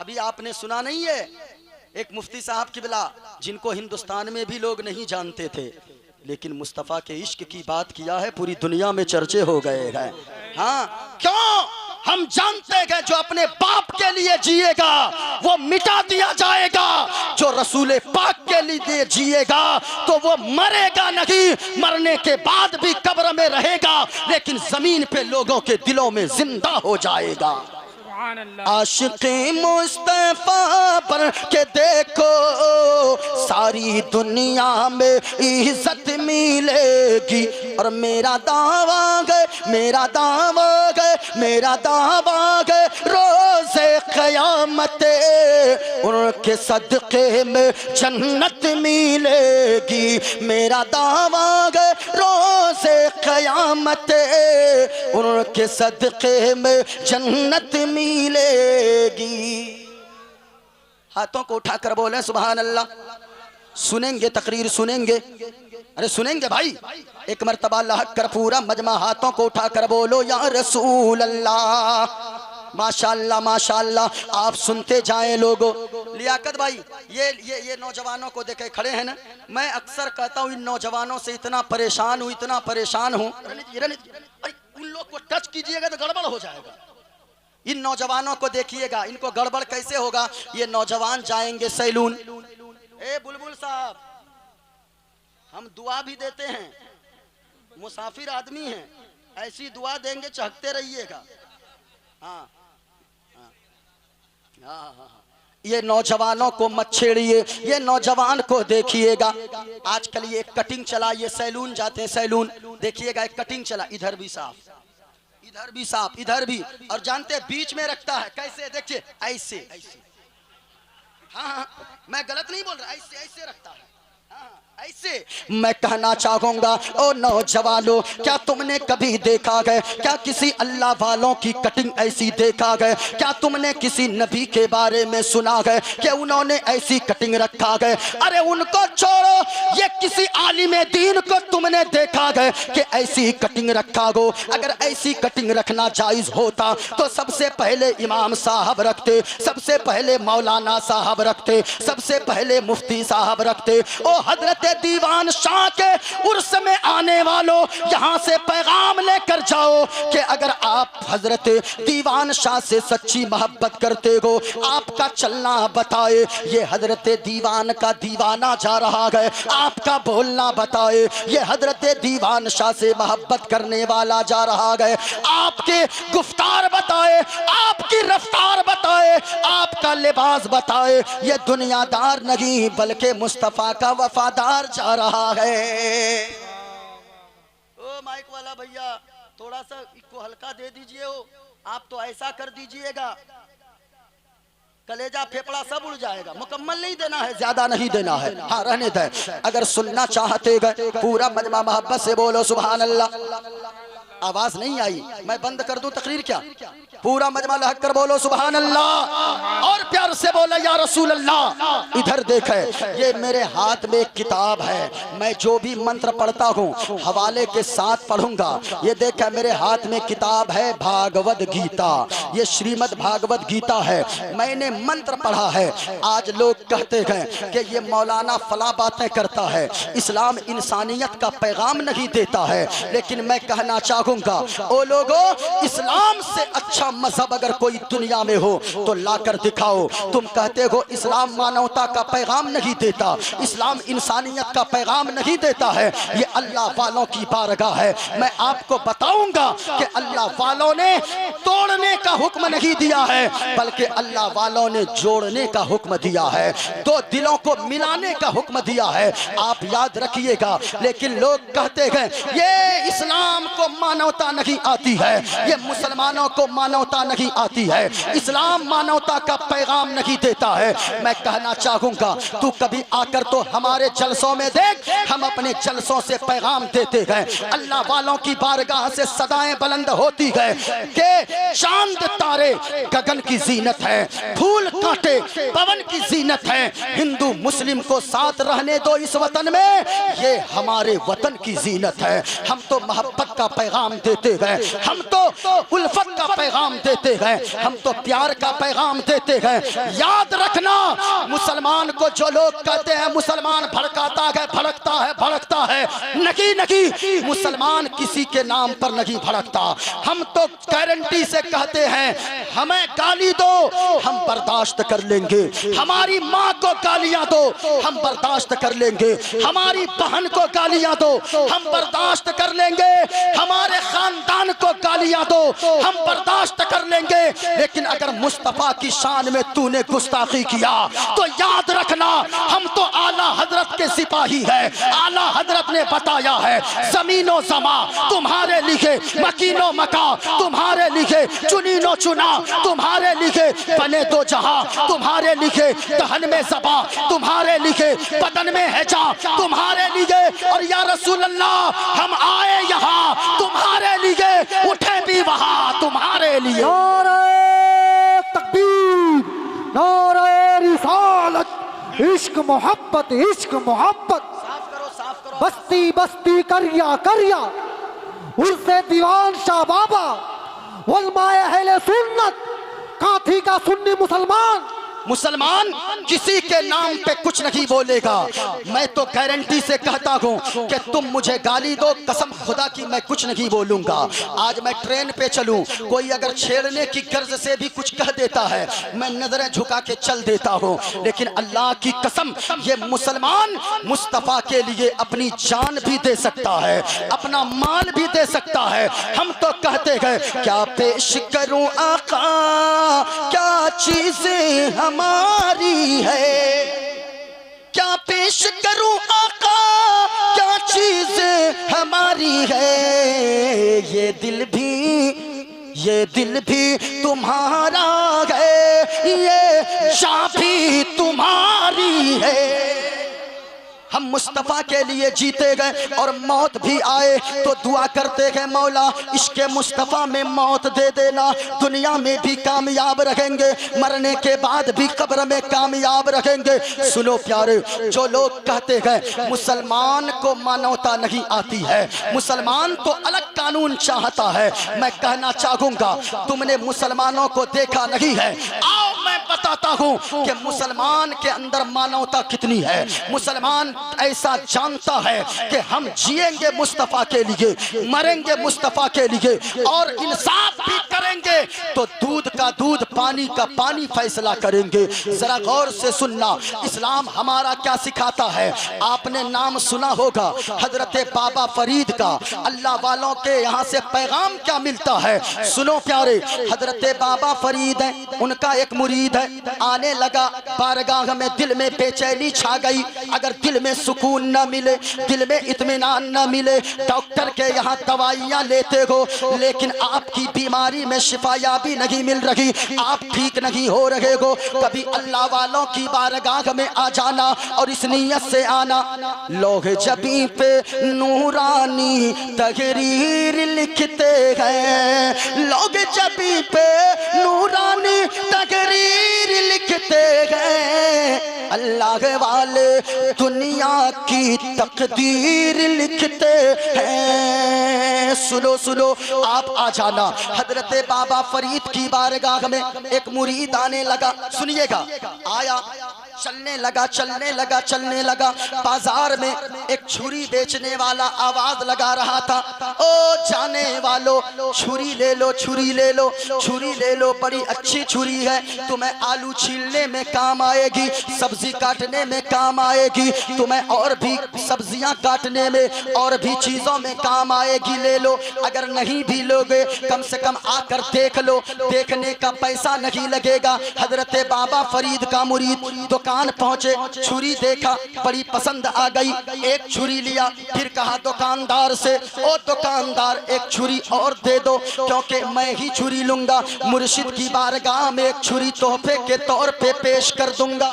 अभी आपने सुना नहीं है, एक मुफ्ती साहब किबला जिनको हिंदुस्तान में भी लोग नहीं जानते थे, लेकिन मुस्तफ़ा के इश्क की बात किया है, पूरी दुनिया में चर्चे हो गए हैं। हाँ, क्यों? हम जानते हैं जो अपने बाप के लिए जिएगा वो मिटा दिया जाएगा, जो रसूल पाक के लिए जिएगा तो वो मरेगा नहीं, मरने के बाद भी कब्र में रहेगा, लेकिन जमीन पे लोगों के दिलों में जिंदा हो जाएगा। आशिक मुस्तफ़ा बन के देखो, सारी दुनिया में इज्जत मिलेगी। और मेरा दावा है, मेरा दावा है, मेरा दावा है, रोज़े क़यामत उनके सदक़े में जन्नत मिलेगी। मेरा दावा है, रोज़े क़यामत उनके सदक़े में जन्नत मिलेगी। हाथों को उठाकर बोले सुभान अल्लाह। सुनेंगे तकरीर, सुनेंगे, अरे सुनेंगे भाई। एक मर्तबा लहक कर पूरा मजमा हाथों को उठाकर बोलो या रसूल अल्लाह। माशाअल्लाह माशाअल्लाह। आप सुनते जाएं लोगों। लियाकत भाई, ये नौजवानों को देखे खड़े हैं ना, मैं अक्सर कहता हूँ इन नौजवानों से इतना परेशान हूँ, इतना परेशान हूँ। उन लोग को टच कीजिएगा तो गड़बड़ हो जाएगा। इन नौजवानों को देखिएगा, इनको गड़बड़ कैसे होगा। ये नौजवान जाएंगे सैलून। ए बुलबुल साहब, हम दुआ भी देते हैं, मुसाफिर आदमी हैं, ऐसी दुआ देंगे चहकते रहिएगा। हाँ हाँ हाँ हाँ। ये नौजवानों को मत छेड़िए, ये नौजवान को देखिएगा। आजकल ये एक कटिंग चला, ये सैलून जाते हैं, सैलून देखिएगा, एक कटिंग चला, इधर भी साफ, इधर भी साफ, इधर भी, और जानते बीच में रखता है कैसे, देखिए ऐसे ऐसे। हाँ हाँ, मैं गलत नहीं बोल रहा, ऐसे ऐसे रखता है, हाँ ऐसे। मैं कहना चाहूंगा ओ नौजवानों, क्या तुमने कभी देखा है, क्या किसी अल्लाह वालों की कटिंग ऐसी देखा है? क्या तुमने किसी नबी के बारे में सुना है कि उन्होंने ऐसी कटिंग रखा है? अरे उनको छोड़ो, ये किसी आलिम दीन को तुमने देखा है कि ऐसी कटिंग रखा हो? अगर ऐसी कटिंग रखना जायज होता तो सबसे पहले इमाम साहब रखते, सबसे पहले मौलाना साहब रखते, सबसे पहले मुफ्ती साहब रखते। ओ हजरत दीवान शाह के उर्स में आने वालों, यहाँ से पैगाम लेकर जाओ कि अगर आप हजरत दीवान शाह से सच्ची मोहब्बत करते हो, आपका चलना बताए, ये हजरत दीवान का दीवाना जा रहा है, आपका बोलना बताए, ये हजरत दीवान शाह से मोहब्बत करने वाला जा रहा है, आपके गुफ्तार बताए, आपकी रफ्तार बताए, आपका लिबास बताए, ये दुनियादार नहीं बल्कि मुस्तफ़ा का वफादार जा रहा है। ओ माइक वाला भैया, थोड़ा सा इसको हल्का दे दीजिए। हो आप तो ऐसा कर दीजिएगा, कलेजा फेफड़ा सब उड़ जाएगा। मुकम्मल नहीं देना है, ज्यादा नहीं देना है। हाँ रहने दे। अगर सुनना चाहते गए पूरा मजमा मोहब्बत से बोलो सुभान अल्लाह। आवाज नहीं आई, मैं बंद कर दूं तकरीर क्या? पूरा मजमा लहक कर बोलो सुभान अल्लाह और प्यार से बोलो या रसूल अल्लाह। इधर देखे, ये मेरे हाथ में एक किताब है, मैं जो भी मंत्र पढ़ता हूँ हवाले के साथ पढ़ूंगा। ये देखे मेरे हाथ में किताब है भागवत गीता, ये श्रीमद् भागवत गीता है, मैंने मंत्र पढ़ा है। आज लोग कहते हैं कि ये मौलाना फला बातें करता है, इस्लाम इंसानियत का पैगाम नहीं देता है। लेकिन मैं कहना चाहूंगा ओ लोगों, इस्लाम से अच्छा मजहब अगर कोई दुनिया में हो तो लाकर दिखाओ। तुम कहते हो इस्लाम मानवता का पैगाम नहीं देता, इस्लाम इंसानियत का पैगाम नहीं देता है, ये अल्लाह वालों की बारगाह है। मैं आपको बताऊंगा कि अल्लाह वालों ने तोड़ने का हुक्म नहीं दिया है, बल्कि अल्लाह वालों ने जोड़ने का हुक्म दिया है, दो दिलों को मिलाने का हुक्म दिया है। आप याद रखिएगा। लेकिन लोग कहते हैं ये इस्लाम को मानवता नहीं आती है, ये मुसलमानों को मानवता नहीं आती है, इस्लाम मानवता का पैगाम नहीं देता है। मैं कहना चाहूंगा तू कभी आकर तो हमारे जलसों में देख, हम अपने जलसों से पैगाम देते हैं। अल्लाह वालों की बारगाह से सदाएं बुलंद होती है कि चांद तारे गगन की जीनत है, फूल कांटे पवन की जीनत है। हिंदू मुस्लिम को साथ रहने दो इस वतन में, ये हमारे वतन की जीनत है। हम तो मोहब्बत का पैगाम देते हैं, हम तो उल्फत का पैगाम देते हैं, हम तो प्यार का पैगाम देते हैं। याद रखना, मुसलमान को जो लोग कहते हैं मुसलमान भड़काता है भड़कता है, नहीं, मुसलमान किसी के नाम पर नहीं भड़कता। हम तो गारंटी से कहते हैं हमें गाली दो हम बर्दाश्त कर लेंगे, हमारी माँ को गालियां दो हम बर्दाश्त कर लेंगे, हमारी बहन को गालियां दो हम बर्दाश्त कर लेंगे, हमारे खानदान को गालियां दो हम बर्दाश्त कर लेंगे। लेकिन अगर मुस्तफा की शान में तूने गुस्ताखी किया तो याद रखना हम तो आला हजरत के सिपाही हैं। आला हजरत ने बताया है जमीनो जमा तुम्हारे लिए, मकीनो मका तुम्हारे लिए, चुनीनो चुना तुम्हारे लिए, बने दो जहां तुम्हारे लिए, दहन में ज़बा तुम्हारे लिए, बदन में है जा तुम्हारे लिए। और या रसूल अल्लाह हम आए यहाँ तुम्हारे लिए, उठे भी वहाँ तुम्हारे लिए। नारे तकबीर, नारे रिसालत, इश्क मोहब्बत, इश्क मोहब्बत। बस्ती बस्ती करिया करिया उर्से दीवान शाह बाबा, उलमाए अहले सुन्नत, काथी का सुन्नी मुसलमान। मुसलमान किसी के नाम पे कुछ नहीं बोलेगा। मैं तो गारंटी से कहता हूँ कि तुम मुझे गाली दो, कसम खुदा की मैं कुछ नहीं बोलूंगा। आज मैं ट्रेन पे चलूं, कोई अगर छेड़ने की गर्ज से भी कुछ कह देता है मैं नजरें झुका के चल देता हूँ। लेकिन अल्लाह की कसम ये मुसलमान मुस्तफ़ा के लिए अपनी जान भी दे सकता है, अपना माल भी दे सकता है। हम तो कहते हैं क्या पेश करूं आका, क्या चीजें हमारी है, क्या पेश करूं आका, क्या चीज़ हमारी है। ये दिल भी तुम्हारा है, ये शाह भी तुम्हारी है। हम मुस्तफ़ा के लिए जीते गए और मौत भी आए तो दुआ करते हैं मौला इश्क़े मुस्तफ़ा में मौत दे देना, दुनिया में भी कामयाब रहेंगे, मरने के बाद भी कब्र में कामयाब रहेंगे। सुनो प्यारे, जो लोग कहते हैं मुसलमान को मानवता नहीं आती है, मुसलमान तो अलग कानून चाहता है, मैं कहना चाहूँगा तुमने मुसलमानों को देखा नहीं है। आओ मैं बताता हूँ कि मुसलमान के अंदर मानवता कितनी है। मुसलमान ऐसा जानता है कि हम जिएंगे मुस्तफ़ा के लिए, मरेंगे मुस्तफ़ा के लिए और इंसाफ भी करेंगे तो दूध का दूध पानी का पानी फैसला करेंगे। जरा गौर से सुनना, इस्लाम हमारा क्या सिखाता है। आपने नाम सुना होगा हजरत बाबा फरीद का, अल्लाह वालों के यहाँ से पैगाम क्या मिलता है। सुनो प्यारे, हजरत बाबा फरीद है, उनका एक मुरीद है आने लगा बारगाह में, दिल में बेचैनी छा गई। अगर दिल में सुकून न मिले, दिल में इत्मीनान न मिले, डॉक्टर के यहाँ दवाइयाँ लेते हो लेकिन आपकी बीमारी में शिफायाबी नहीं मिल रही, आप ठीक नहीं हो रहे हो, कभी अल्लाह वालों की बारगाह में आ जाना और इस नीयत से आना, लोग जबी पे नूरानी तहरीर लिखते हैं, लोग जबी पे नूरानी तहरीर लिखते हैं, अल्लाह वाले दुनिया की तकदीर लिखते हैं। सुनो सुनो, आप आ जाना। हजरत बाबा फरीद की बारगाह में एक मुरीद आने लगा, सुनिएगा, आया, चलने लगा चलने लगा चलने लगा। बाजार में एक छुरी बेचने वाला आवाज लगा रहा था, ओ जाने वालों छुरी ले लो, छुरी ले लो, छुरी ले लो, बड़ी अच्छी छुरी है, तुम्हें आलू छीलने में काम आएगी, सब्जी काटने में काम आएगी, तुम्हें और भी सब्जियां काटने में और भी चीजों में काम आएगी, ले लो। अगर नहीं भी लोगे कम से कम आकर देख लो, देखने का पैसा नहीं लगेगा। हजरत बाबा फरीद का मुरीद दुकान पहुंचे, छुरी देखा, बड़ी पसंद आ गई, एक छुरी लिया, फिर कहा दुकानदार से, ओ दुकानदार एक छुरी और दे दो, क्योंकि मैं ही छुरी लूंगा, मुर्शिद की बारगाह में एक छुरी तोहफे के तौर पे पेश कर दूंगा।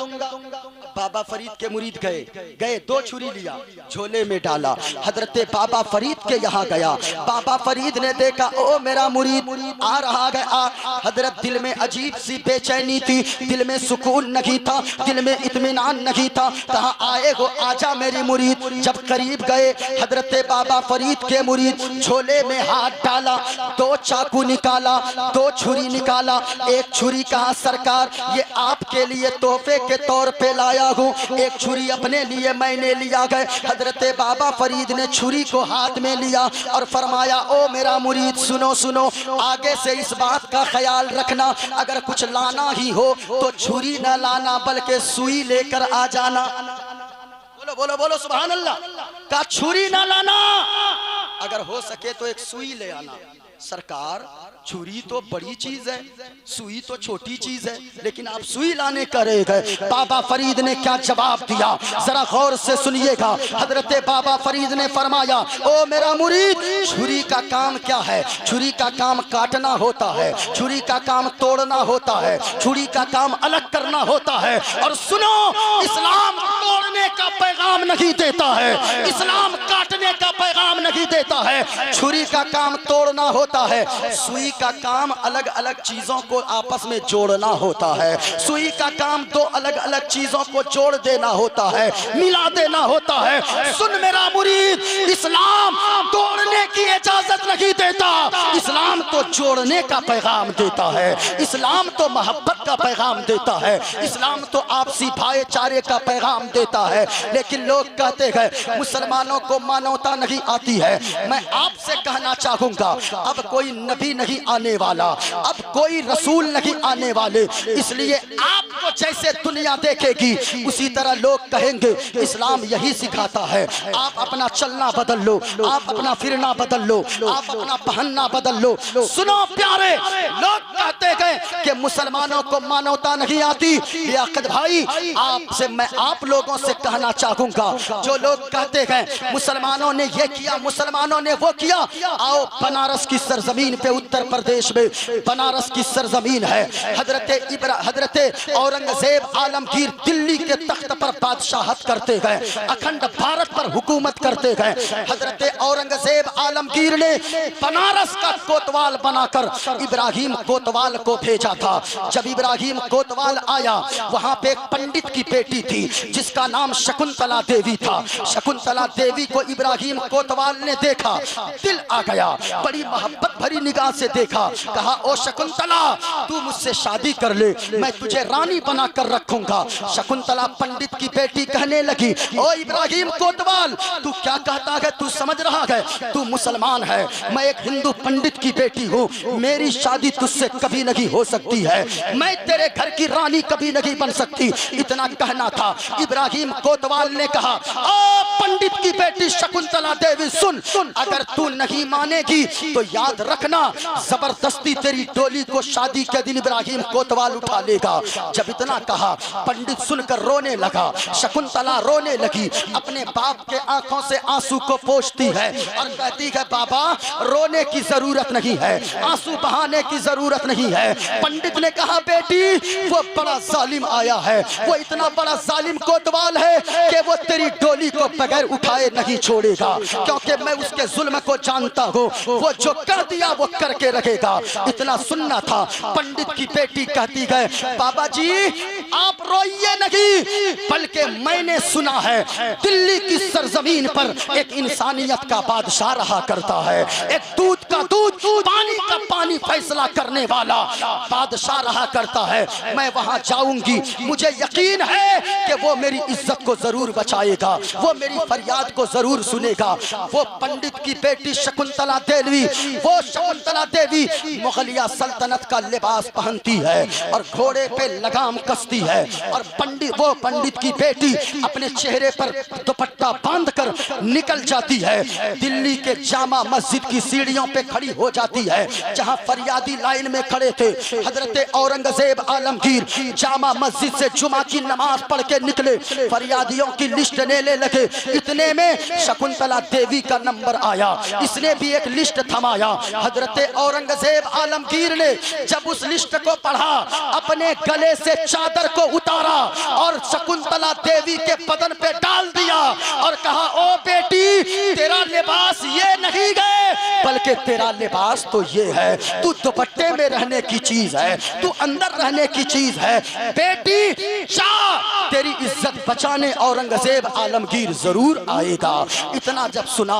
बाबा फरीद के मुरीद गए, दो छुरी लिया, झोले में डाला, हजरत बाबा फरीद के यहाँ गया। बाबा फरीद ने देखा, ओ मेरा मुरीद आ रहा गया। हजरत दिल में अजीब सी बेचैनी थी, दिल में सुकून नहीं था, दिल में इत्मीनान नहीं था, कहा आए हो, आजा मेरी मुरीद। जब करीब गए, हजरत बाबा फरीद के मुरीद झोले में हाथ डाला, दो चाकू निकाला, दो छुरी निकाला, एक छुरी कहा सरकार ये आपके लिए तोहफे के तौर पे लाया हूँ, एक छुरी अपने लिए मैंने लिया गए। हजरत बाबा फरीद ने छुरी को हाथ में लिया और फरमाया, ओ मेरा मुरीद सुनो सुनो, आगे से इस बात का ख्याल रखना, अगर कुछ लाना ही हो तो छुरी न लाना बल्कि सुई लेकर आ जाना। बोलो बोलो बोलो सुभान अल्लाह। का छुरी न लाना, अगर हो सके तो एक सुई ले आना। सरकार छुरी तो बड़ी चीज है, सुई तो छोटी चीज है, लेकिन आप सुई लाने करे गए। बाबा फरीद ने क्या जवाब दिया, जरा गौर से सुनिएगा। हजरत बाबा फरीद ने फरमाया, ओ मेरा मुरीद, छुरी का काम क्या है? छुरी का काम काटना होता है, छुरी का काम तोड़ना होता है, छुरी का काम अलग करना होता है। और सुनो, इस्लाम तोड़ने का पैगाम नहीं देता है, इस्लाम काटने का पैगाम नहीं देता है। छुरी का काम तोड़ना होता है, सुई का काम अलग अलग चीजों को आपस में जोड़ना होता है, सुई का काम दो अलग अलग चीजों को जोड़ देना होता है, मिला देना होता है। सुन मेरा मुरीद, इस्लाम तोड़ने की इजाजत नहीं देता, इस्लाम तो जोड़ने का पैगाम देता है, इस्लाम तो मोहब्बत का पैगाम देता है, इस्लाम तो आपसी भाईचारे का पैगाम देता है। लेकिन लोग कहते हैं मुसलमानों को मानवता नहीं आती है। मैं आपसे कहना चाहूंगा, अब कोई नबी नहीं आने वाला, अब कोई रसूल नहीं आने वाले, इसलिए आपको जैसे दुनिया देखेगी उसी तरह लोग कहेंगे इस्लाम यही सिखाता है। आप अपना चलना बदल लो, आप अपना फिरना बदल लो, आप अपना पहनना बदल लो। सुनो प्यारे, लोग कहते हैं कि मुसलमानों को मानवता नहीं आती। लियाकत भाई, आपसे मैं आप लोगों से कहना चाहूंगा, जो लोग कहते हैं मुसलमानों ने ये किया, मुसलमानों ने वो किया, आओ बनारस की सरजमीन पे, उत्तर प्रदेश में बनारस की सरजमीन है। हजरत औरंगजेब आलमगीर दिल्ली के तख्त पर बादशाहत करते गए, अखंड भारत पर हुकूमत करते गए। हजरत औरंगजेब आलमगीर ने बनारस का कोतवाल बनाकर इब्राहिम कोतवाल को भेजा था। जब इब्राहिम कोतवाल आया, वहां पे एक पंडित की बेटी थी जिसका नाम शकुंतला देवी था। शकुंतला देवी को इब्राहिम कोतवाल ने देखा, दिल आ गया, बड़ी मोहब्बत भरी निगाह से देखा, कहा ओ शकुंतला, तू मुझसे शादी कर ले, मैं तुझे रानी बना कर रखूंगा। शकुंतला पंडित की बेटी कहने लगी, ओ इब्राहिम कोतवाल, तू क्या कहता है? तू समझ रहा है? तू मुसलमान है, मैं एक हिंदू पंडित की बेटी हूँ, हूँ, मेरी शादी तुझसे कभी नहीं हो सकती है, मैं तेरे घर की रानी कभी नहीं बन सकती। इतना कहना था। इब्राहिम कोतवाल ने कहा, ओ पंडित की बेटी शकुंतला देवी सुन, अगर तू नहीं मानेगी तो याद रखना जबरदस्ती तेरी डोली को शादी के दिन इब्राहिम कोतवाल उठा लेगा। जब इतना कहा पंडित सुनकर रोने लगा, शकुंतला रोने लगी, अपने बाप के आंखों से आंसू को पोंछती है और कहती है बाबा रोने की जरूरत नहीं है, आंसू बहाने की जरूरत नहीं है। पंडित ने कहा बेटी वो बड़ा जालिम आया है, वो इतना बड़ा जालिम कोतवाल है कि वो तेरी डोली को बगैर उठाए नहीं छोड़ेगा, क्योंकि मैं उसके जुल्म को जानता हूँ, वो जो कर दिया वो करके रखेगा। इतना सुनना था। पंडित की बेटी कहती है बाबा जी आप रोइए नहीं, बल्कि मैंने सुना है दिल्ली की सरजमीन पर एक इंसानियत का बादशाह रहा करता है, एक दूध का दूध पानी का पानी फैसला करने वाला बादशाह रहा करता है। मैं वहां जाऊंगी, मुझे यकीन है कि वो मेरी इज्जत को जरूर बचाएगा, वो मेरी फरियाद को जरूर सुनेगा। वो पंडित की बेटी शकुंतला देवी, वो शकुंतला देवी मुगलिया सल्तनत का लिबास पहनती है और घोड़े पे लगाम कसती है, और वो पंडित की बेटी अपने चेहरे पर दुपट्टा बांधकर निकल जाती है। दिल्ली के जामा मस्जिद की सीढ़ियों पे खड़ी हो जाती है, जहां फरियादी लाइन में खड़े थे। हजरत औरंगजेब आलमगीर जामा मस्जिद से जुमा की नमाज पढ़ के निकले, फरियादियों की लिस्ट लेने लगे। इतने में शकुंतला देवी का नंबर आया, इसने भी एक लिस्ट थमाया। हजरत औरंगजेब आलमगीर ने जब उस लिस्ट को पढ़ा, अपने गले से चादर को उतारा और शकुंतला देवी के बदन पे डाल दिया और कहा ओ बेटी तेरा लिबास ये नहीं गए, बल्कि तेरा लिबास तो ये है, तू दुपट्टे में रहने की चीज है, तू अंदर रहने की चीज है। बेटी जा, तेरी इज्जत बचाने औरंगजेब आलमगीर जरूर आएगा। इतना जब सुना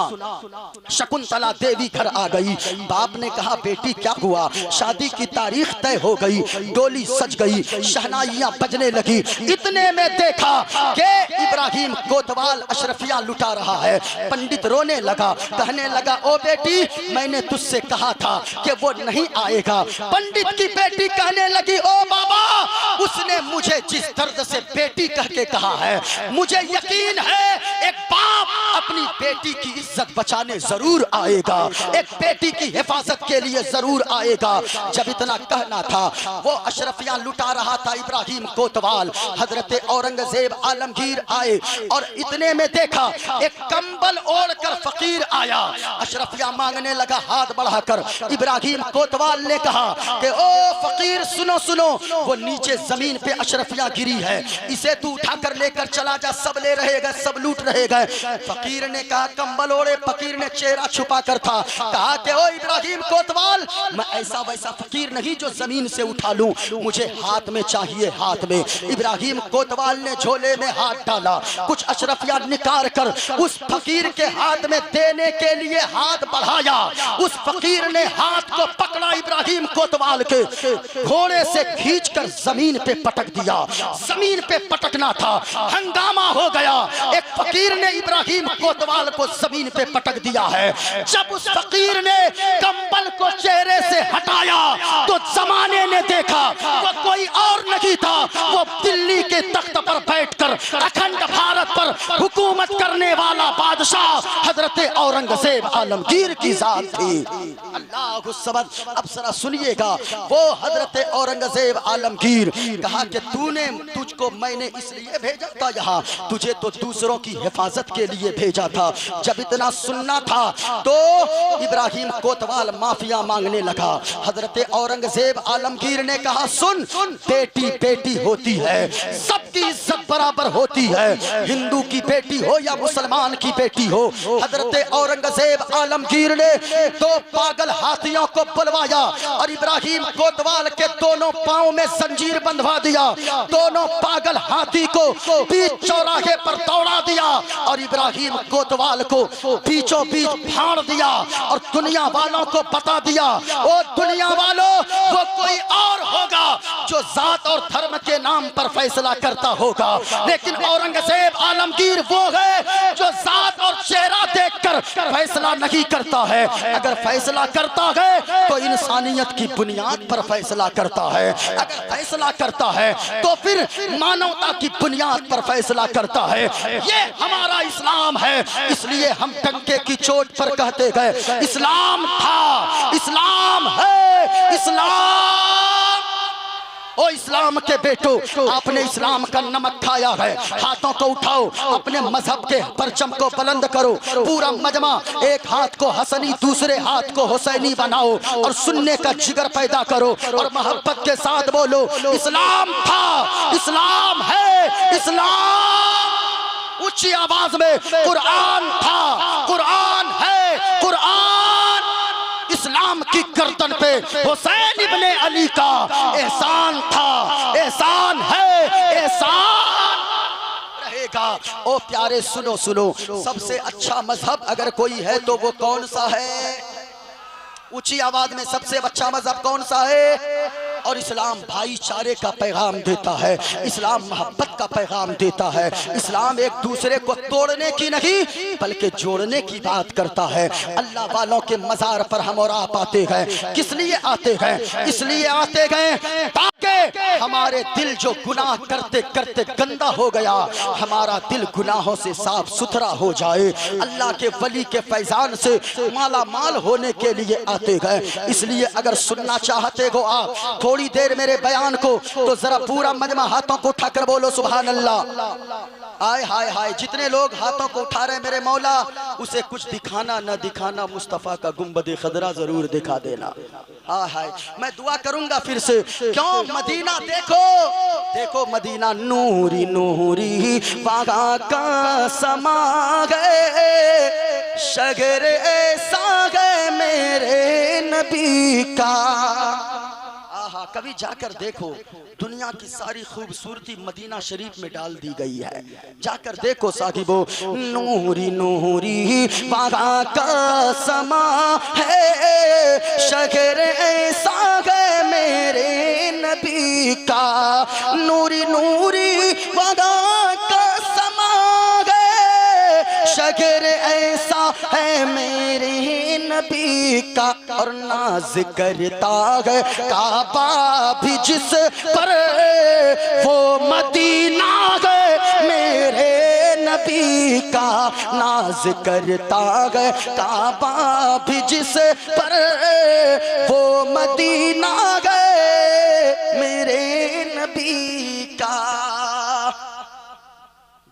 शकुंतला देवी घर आ गई। बाप ने कहा बेटी क्या हुआ? शादी की तारीख तय हो गई, डोली सज गई, शहनाइयां बजने लगी। इतने में देखा कि इब्राहिम कोतवाल अशरफिया लुटा रहा है। पंडित रोने लगा, कहने लगा ओ बेटी मैंने तुझसे कहा था कि वो नहीं आएगा। पंडित की बेटी कहने लगी ओ बाबा उसने मुझे जिस दर्द से बेटी कह के कहा है, मुझे यकीन है एक बाप अपनी बेटी की इज्जत बचाने जरूर आएगा, एक बेटी की हिफाजत के लिए जरूर आएगा। जब इतना कहना था, वो अशरफियां लुटा रहा था इब्राहिम कोतवाल। हजरत औरंगजेब आलमगीर आए और इतने में देखा एक कंबल ओढ़कर फकीर आया। अशरफियां मांगने लगा हाथ बढ़ाकर। इब्राहिम कोतवाल ने कहा कि ओ फकीर सुनो सुनो, वो नीचे जमीन पे अशरफियां गिरी है, इसे तू उठाकर लेकर चला जा, सब ले रहेगा, सब लूट रहेगा। फकीर ने कहा कंबल ओढ़े, फकीर ने चेहरा छुपा कर था, कहा कि ओ इब्राहिम कोतवाल मैं ऐसा वैसा फकीर नहीं जो जमीन से उठा लूं, मुझे हाथ में चाहिए, हाथ में। इब्राहिम कोतवाल ने झोले में हाथ डाला, कुछ अशरफियां निकाल कर उस फकीर के हाथ में देने के लिए हाथ बढ़ाया। उस फकीर ने हाथ को पकड़ा, इब्राहिम कोतवाल के घोड़े से खींचकर जमीन पे पटक दिया। जमीन पे पटकना था, हंगामा हो गया। एक फकीर ने इब्राहिम कोतवाल को जमीन पे पटक दिया है। जब उस फकीर ने कंबल को चेहरे से हटाया तो जमाने ने देखा वो कोई और नहीं था, वो दिल्ली के तख्त पर बैठकर अखंड भारत पर हुकूमत करने वाला बादशाह हजरत औरंगजेब आलमगीर की जात थी। अल्लाहु सबद। अब जरा सुनिएगा, वो हजरत औरंगजेब आलमगीर कहा कि तुझको मैंने इसलिए भेजा था यहाँ, तुझे तो दूसरों की हिफाजत के लिए भेजा था। जब इतना सुनना था तो इब्राहिम कोतवाल माफिया मांगने लगा। हजरत औरंगजेब आलमगीर ने कहा सुन, बेटी बेटी होती है, सबकी इज्जत बराबर होती है, हिंदू की बेटी हो या मुसलमान की बेटी हो। हजरत औरंगजेब आलमगीर ने दो पागल हाथियों को बुलवाया और इब्राहिम कोतवाल के दोनों पांव में जंजीर बंधवा दिया। दोनों पागल हाथी को बीच चौराहे पर दौड़ा दिया और इब्राहिम कोतवाल को बीचों बीच फाड़ दिया और दुनिया वालों को बता दिया, ओ दुनिया वालों वो कोई और होगा जो जात और धर्म के नाम पर फैसला करता होगा, लेकिन औरंगजेब आलमगीर वो है जो जात और चेहरा देखकर फैसला नहीं करता है, अगर फैसला करता है तो इंसानियत की बुनियाद पर फैसला करता है, अगर फैसला करता है तो फिर मानवता की बुनियाद पर फैसला करता है। ये हमारा इस्लाम है, इसलिए हम डंके की चोट पर कहते गए इस्लाम था, इस्लाम है, इस्लाम। ओ इस्लाम के बेटो, आपने इस्लाम का नमक खाया है, हाथों को उठाओ, अपने मजहब के परचम को बुलंद करो, पूरा मजमा एक हाथ को हसनी दूसरे हाथ को हुसैनी बनाओ और सुनने का जिगर पैदा करो और मोहब्बत के साथ बोलो इस्लाम था, इस्लाम है, इस्लाम। ऊंची आवाज में कुरान था, कुरान है, कुरान। इस्लाम की गर्दन पे हुसैन इब्ने अली का एहसान था, एहसान है, एहसान रहेगा। ओ प्यारे सुनो सुनो, सबसे अच्छा मजहब अगर कोई है तो वो कौन सा है? ऊंची आवाज में सबसे अच्छा मजहब कौन सा है? और इस्लाम भाईचारे का पैगाम देता है, इस्लाम मोहब्बत का पैगाम देता है, इस्लाम एक दूसरे को तोड़ने की नहीं बल्कि जोड़ने की बात करता है। अल्लाह वालों के मजार पर हम और आप आते हैं, किस लिए आते हैं? इसलिए आते गए ताकि हमारे दिल जो गुनाह करते करते गंदा हो गया, हमारा दिल गुनाहों से साफ सुथरा हो जाए। अल्लाह के वली के फैजान से माला माल होने के लिए आते गए। इसलिए अगर सुनना चाहते हो आप थोड़ी देर मेरे बयान को, तो जरा पूरा मजमा हाथों को उठाकर बोलो सुभान अल्लाह। आय हाय हाय, जितने लोग हाथों को उठा रहे हैं मेरे मौला, उसे कुछ दिखाना न दिखाना मुस्तफा का गुंबद खदरा जरूर दिखा देना। हाय हाय, मैं दुआ करूंगा फिर से, क्यों मदीना देखो, देखो मदीना नूरी नूरी वागा का समा गए, शगर ऐसा गए मेरे नबी का। कभी जाकर देखो, दुनिया की सारी खूबसूरती मदीना शरीफ में डाल दी गई है। जाकर देखो साहिबो, नूरी नूरी वागा का समा है, शगर ऐसा है मेरे नबी का। नूरी नूरी वागा का समा है, शगर ऐसा है मेरे नबी का। और नाज करता है काबा भी जिस पर, वो मदीना है मेरे नबी का। नाज करता है काबा भी जिस पर, वो मदीना है मेरे नबी का।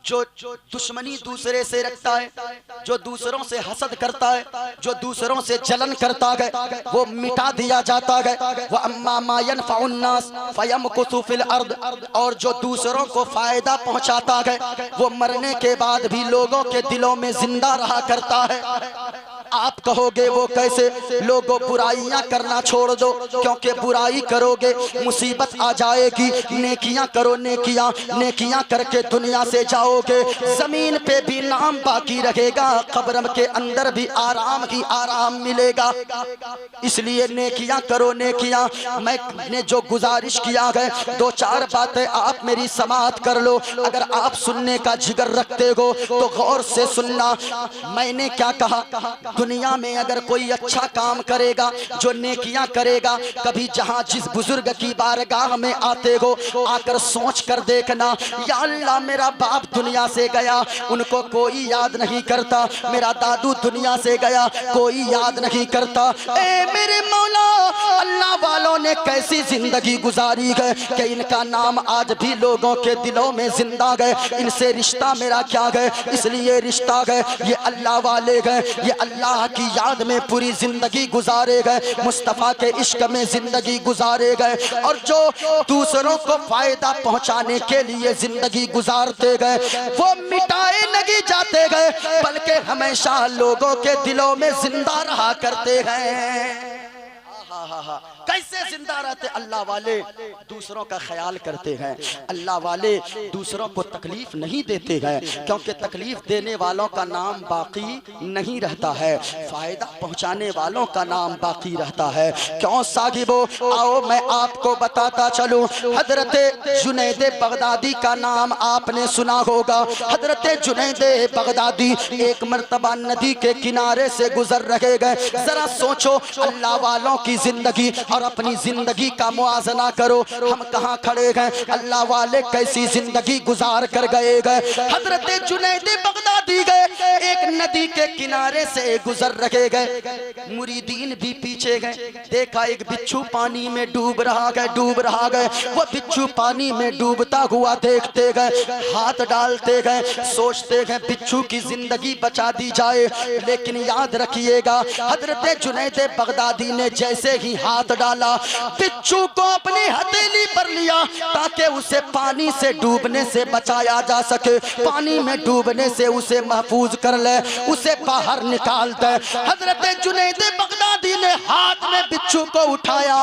जो दुश्मनी दूसरे से रखता है, जो दूसरों से हसद करता है, जो दूसरों से जलन करता है, वो मिटा दिया जाता है। वह अम्मा मा यनफउन नास फयमकुसु फिल अर्द, और जो दूसरों को फायदा पहुंचाता है वो मरने के बाद भी लोगों के दिलों में जिंदा रहा करता है। आप कहोगे वो कैसे? लोगों बुराइयां करना छोड़ दो, क्योंकि बुराई करोगे मुसीबत आ जाएगी। नेकियां करो, नेकियां, नेकियां करके दुनिया से जाओगे, जमीन पे भी नाम बाकी रहेगा, कब्र के अंदर भी आराम ही आराम मिलेगा। इसलिए नेकियां करो, नेकियां। मैंने जो गुजारिश किया है, दो चार बातें आप मेरी समाअत कर लो। अगर आप सुनने का जिगर रखते हो तो गौर से सुनना। मैंने क्या कहा? दुनिया में अगर कोई अच्छा काम करेगा, जो नेकियां करेगा, कभी जहां जिस बुजुर्ग की बारगाह में आते हो, आकर सोच कर देखना, या अल्लाह मेरा बाप दुनिया से गया, उनको कोई याद नहीं करता। मेरा दादू दुनिया से गया, कोई याद नहीं करता। ए मेरे मौला, अल्लाह वालों ने कैसी जिंदगी गुजारी है कि इनका नाम आज भी लोगों के दिलों में जिंदा है। इनसे रिश्ता मेरा क्या है? इसलिए रिश्ता है, ये अल्लाह वाले गए, ये अल्लाह की याद में पूरी जिंदगी गुजारे गए, मुस्तफा के इश्क में जिंदगी गुजारे गए। और जो दूसरों को फायदा पहुंचाने के लिए जिंदगी गुजारते गए, वो मिटाए नहीं जाते गए, बल्कि हमेशा लोगों के दिलों में जिंदा रहा करते हैं। आहा, कैसे जिंदा रहते? अल्लाह वाले दूसरों का ख्याल करते हैं, अल्लाह वाले दूसरों को तकलीफ नहीं देते हैं, क्योंकि तकलीफ देने वालों का नाम बाकी नहीं रहता है, फायदा पहुंचाने वालों का नाम बाकी रहता है। क्यों साहिबो, आओ मैं आपको बताता चलूं। हजरत जुनैद बगदादी का नाम आपने सुना होगा। हजरत जुनैद बगदादी एक मर्तबा नदी के किनारे से गुजर रहे गए। जरा सोचो, अल्लाह वालों की जिंदगी और अपनी जिंदगी का मुआजना करो, हम कहाँ खड़े हैं, अल्लाह वाले कैसी जिंदगी गुजार कर गए। हजरत जुनैद बगदादी गए, एक नदी के किनारे से गुजर रहे गए, मुरीदीन भी पीछे गए। देखा एक बिच्छू पानी में डूब रहा गए, वो बिच्छू पानी में डूबता हुआ देखते गए, हाथ डालते गए, सोचते गए बिच्छू की जिंदगी बचा दी जाए। लेकिन याद रखिएगा, हजरत जुनैद बगदादी ने जैसे ही हाथ डाला, बिच्छू को अपनी हथेली पर लिया ताकि उसे पानी से डूबने से बचाया जा सके, पानी में डूबने से उसे महफूज कर ले, उसे बाहर निकाल दे। हजरत जुनैद बगदादी ने हाथ में बिच्छू को उठाया,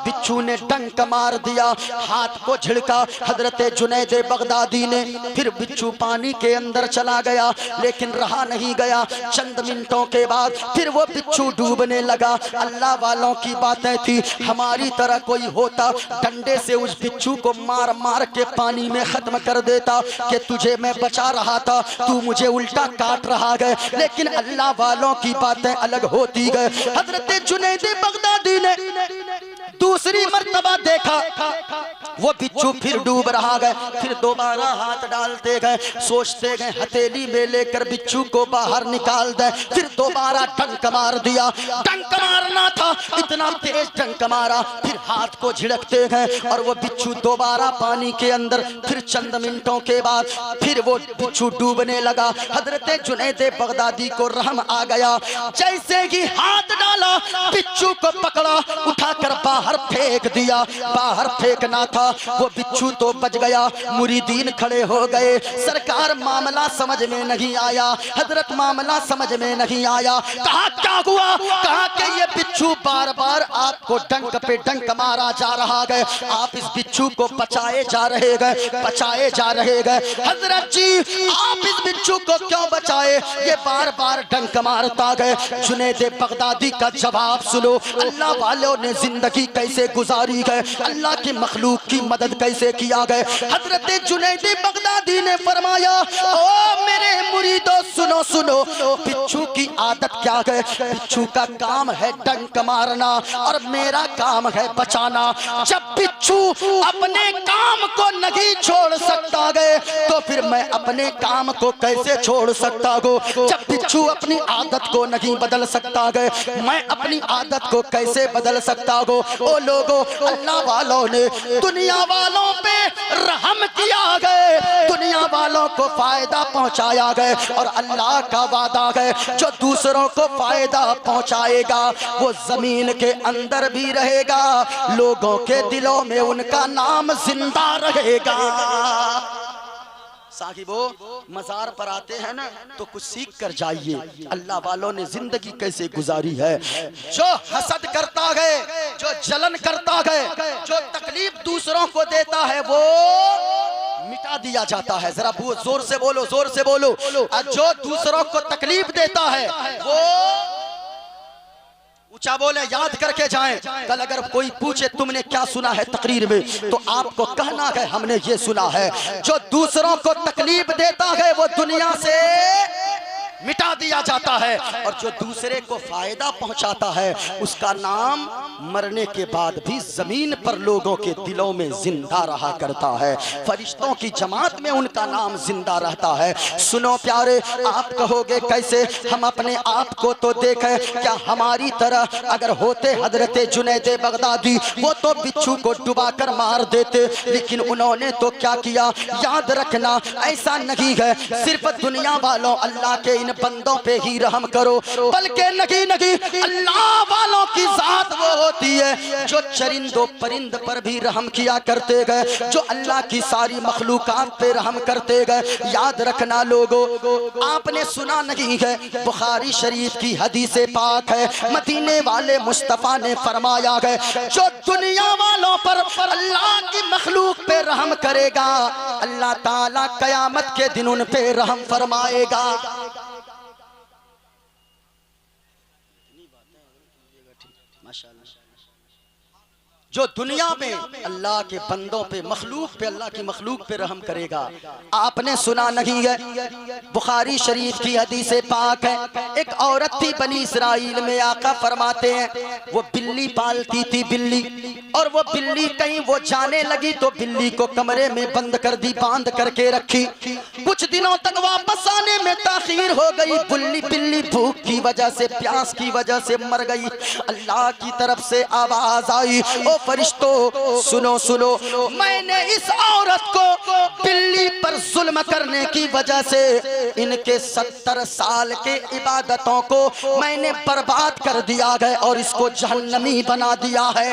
बिच्छू ने डंक मार दिया, हाथ को झिड़का। हजरत जुनैद बगदादी ने फिर बिच्छू पानी के अंदर चला गया, लेकिन रहा नहीं गया। चंद मिनटों के बाद फिर वो बिच्छू डूबने लगा। अल्लाह वालों की बातें थी, हमारी तरह कोई होता डंडे से उस बिच्छू को मार मार के पानी में खत्म कर देता कि तुझे मैं बचा रहा था, तू मुझे उल्टा काट रहा है। लेकिन अल्लाह वालों की बातें अलग होती गए। हजरत जुनैद बगदादी ने दूसरी मर्तबा देखा, वो बिच्छू फिर डूब रहा है, फिर दोबारा हाथ डालते गए, सोचते गए हथेली में लेकर बिच्छू को बाहर निकाल दे। फिर दोबारा डंक मार दिया, डंक मारना था, इतना तेज डंक मारा, फिर हाथ को झिड़कते गए और वो बिच्छू दोबारा पानी के अंदर। फिर चंद मिनटों के बाद फिर वो बिच्छू डूबने लगा। हजरत जुनैद बगदादी को रहम आ गया, जैसे ही हाथ डाला, बिच्छू को पकड़ा, उठाकर बाहर फेंक दिया। बाहर फेंकना था, वो बिच्छू तो बच गया। मुरीदीन खड़े हो गए, सरकार मामला समझ में नहीं आया, हजरत मामला समझ में नहीं आया। कहा क्या हुआ? कहा कि ये बिच्छू बार बार आपको डंक पे डंक मारा जा रहा है, आप इस बिच्छू को बचाए जा रहे गए। हजरत जी, आप इस बिच्छू को क्यों बचाए? ये बार बार डंक मारता गए। जुनैद बगदादी का जवाब सुनो, अल्लाह वालों ने जिंदगी कैसे गुजारी गए, अल्लाह की मखलूक की मदद कैसे किया गए। हजरत जुनैद बगदादी ने फरमाया, ओ मेरे मुरीदों सुनो सुनो, बिच्छू की आदत क्या है? बिच्छू का काम है डंक मारना और मेरा काम है बचाना। जब बिच्छू अपने काम को नहीं छोड़ सकता है, तो फिर मैं अपने काम को कैसे छोड़ सकता हूँ? जब बिच्छू अपनी आदत को नहीं बदल सकता है, मैं अपनी आदत को कैसे बदल सकता हूँ? ओ लोगों, अल्लाह वालों ने दुनिया वालों पे रहम किया गए, दुनिया वालों को फायदा पहुंचाया गए, और अल्लाह का वादा है जो दूसरों को फायदा पहुंचाएगा वो जमीन के अंदर भी रहेगा, लोगों के दिलों में उनका नाम जिंदा रहेगा। साहिबो, मजार पर आते हैं ना तो कुछ सीख कर जाइए, अल्लाह वालों ने जिंदगी कैसे गुजारी है। जो हसद करता है, जो जलन करता है, जो तकलीफ दूसरों को देता है, वो मिटा दिया जाता है। जरा जोर से बोलो, जोर से बोलो। जो दूसरों को तकलीफ देता है वो ऊंचा बोले, याद करके जाएं। कल अगर कोई पूछे तुमने क्या सुना है तकरीर में, तो आपको कहना है हमने ये सुना है। जो दूसरों को तकलीफ देता है वो दुनिया से मिटा दिया जाता है, और जो दूसरे को फायदा पहुंचाता है उसका नाम मरने के बाद भी जमीन पर लोगों के दिलों में जिंदा रहा करता है। फरिश्तों की जमात में उनका नाम जिंदा रहता है। सुनो प्यारे, आप कहोगे कैसे? हम अपने आप को तो देखें, क्या हमारी तरह अगर होते हजरत जुनैद बगदादी, वो तो बिच्छू को डुबाकर मार देते, लेकिन उन्होंने तो क्या किया? याद रखना, ऐसा नहीं है सिर्फ दुनिया वालों अल्लाह के इन बंदों पे ही रहम करो, बल्कि नहीं, अल्लाह वालों की जात वो होती है जो चरिंदों परिंद पर भी रहम किया करते गए, जो अल्लाह की सारी मखलूकात पे रहम करते गए। याद रखना लोगों, आपने सुना नहीं है, बुखारी शरीफ की हदीस पाक है, मदीने वाले मुस्तफ़ा ने फरमाया है, जो दुनिया वालों पर अल्लाह की मखलूक पे रहम करेगा, अल्लाह ताला कयामत के दिन उन पे रहम फरमाएगा। जो दुनिया में अल्लाह के बंदों पे मखलूक पे अल्लाह की मखलूक पे रहम करेगा। आपने सुना नहीं है, बुखारी शरीफ की हदीस पाक है, एक औरत थी बनी इसराइल में, आका फरमाते हैं वो बिल्ली पालती थी, बिल्ली, और वो बिल्ली कहीं वो जाने लगी तो बिल्ली को कमरे में बंद कर दी, बांध करके रखी। कुछ दिनों तक वापस आने में ताखीर हो गई, बिल्ली भूख की वजह से, प्यास की वजह से मर गई। अल्लाह की तरफ से आवाज आई, ओ फरिश्तों सुनो सुनो, मैंने इस औरत को बिल्ली पर जुल्म करने की वजह से इनके 70 साल के इबादतों को मैंने बर्बाद कर दिया है और इसको जहन्नमी बना दिया है।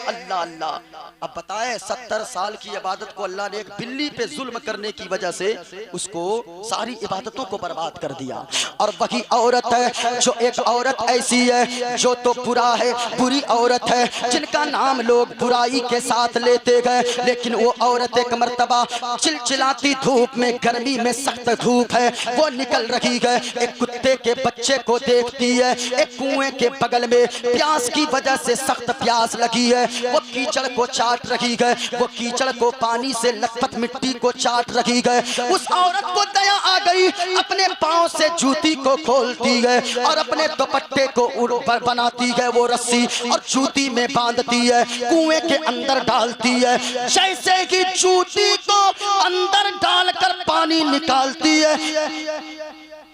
अल्लाह अल्लाह। अब बताए 70 साल की इबादत को अल्लाह ने एक बिल्ली पे जुल्म करने की वजह से उसको सारी इबादतों को बर्बाद कर दिया। और वही औरत है, जो एक औरत ऐसी है जो तो बुरा है, बुरी औरत है, जिनका नाम लोग बुराई के साथ लेते गए, लेकिन वो औरत एक मर्तबा चिलचिलाती धूप में, गर्मी में सख्त धूप है, वो निकल रही है, एक कुत्ते के बच्चे को देखती है, एक कुएं के बगल में प्यास की वजह से सख्त प्यास लगी है, वो कीचड़ को चाट रही है, वो कीचड़ को पानी से लथपथ मिट्टी को चाट रही है। उस औरत को दया आ गई, अपने पांव से जूती को खोलती है और अपने दुपट्टे को बनाती है वो रस्सी और जूती में बांधती है, कुएं के अंदर डालती है। जैसे ही जूती को अंदर डालकर पानी निकालती है,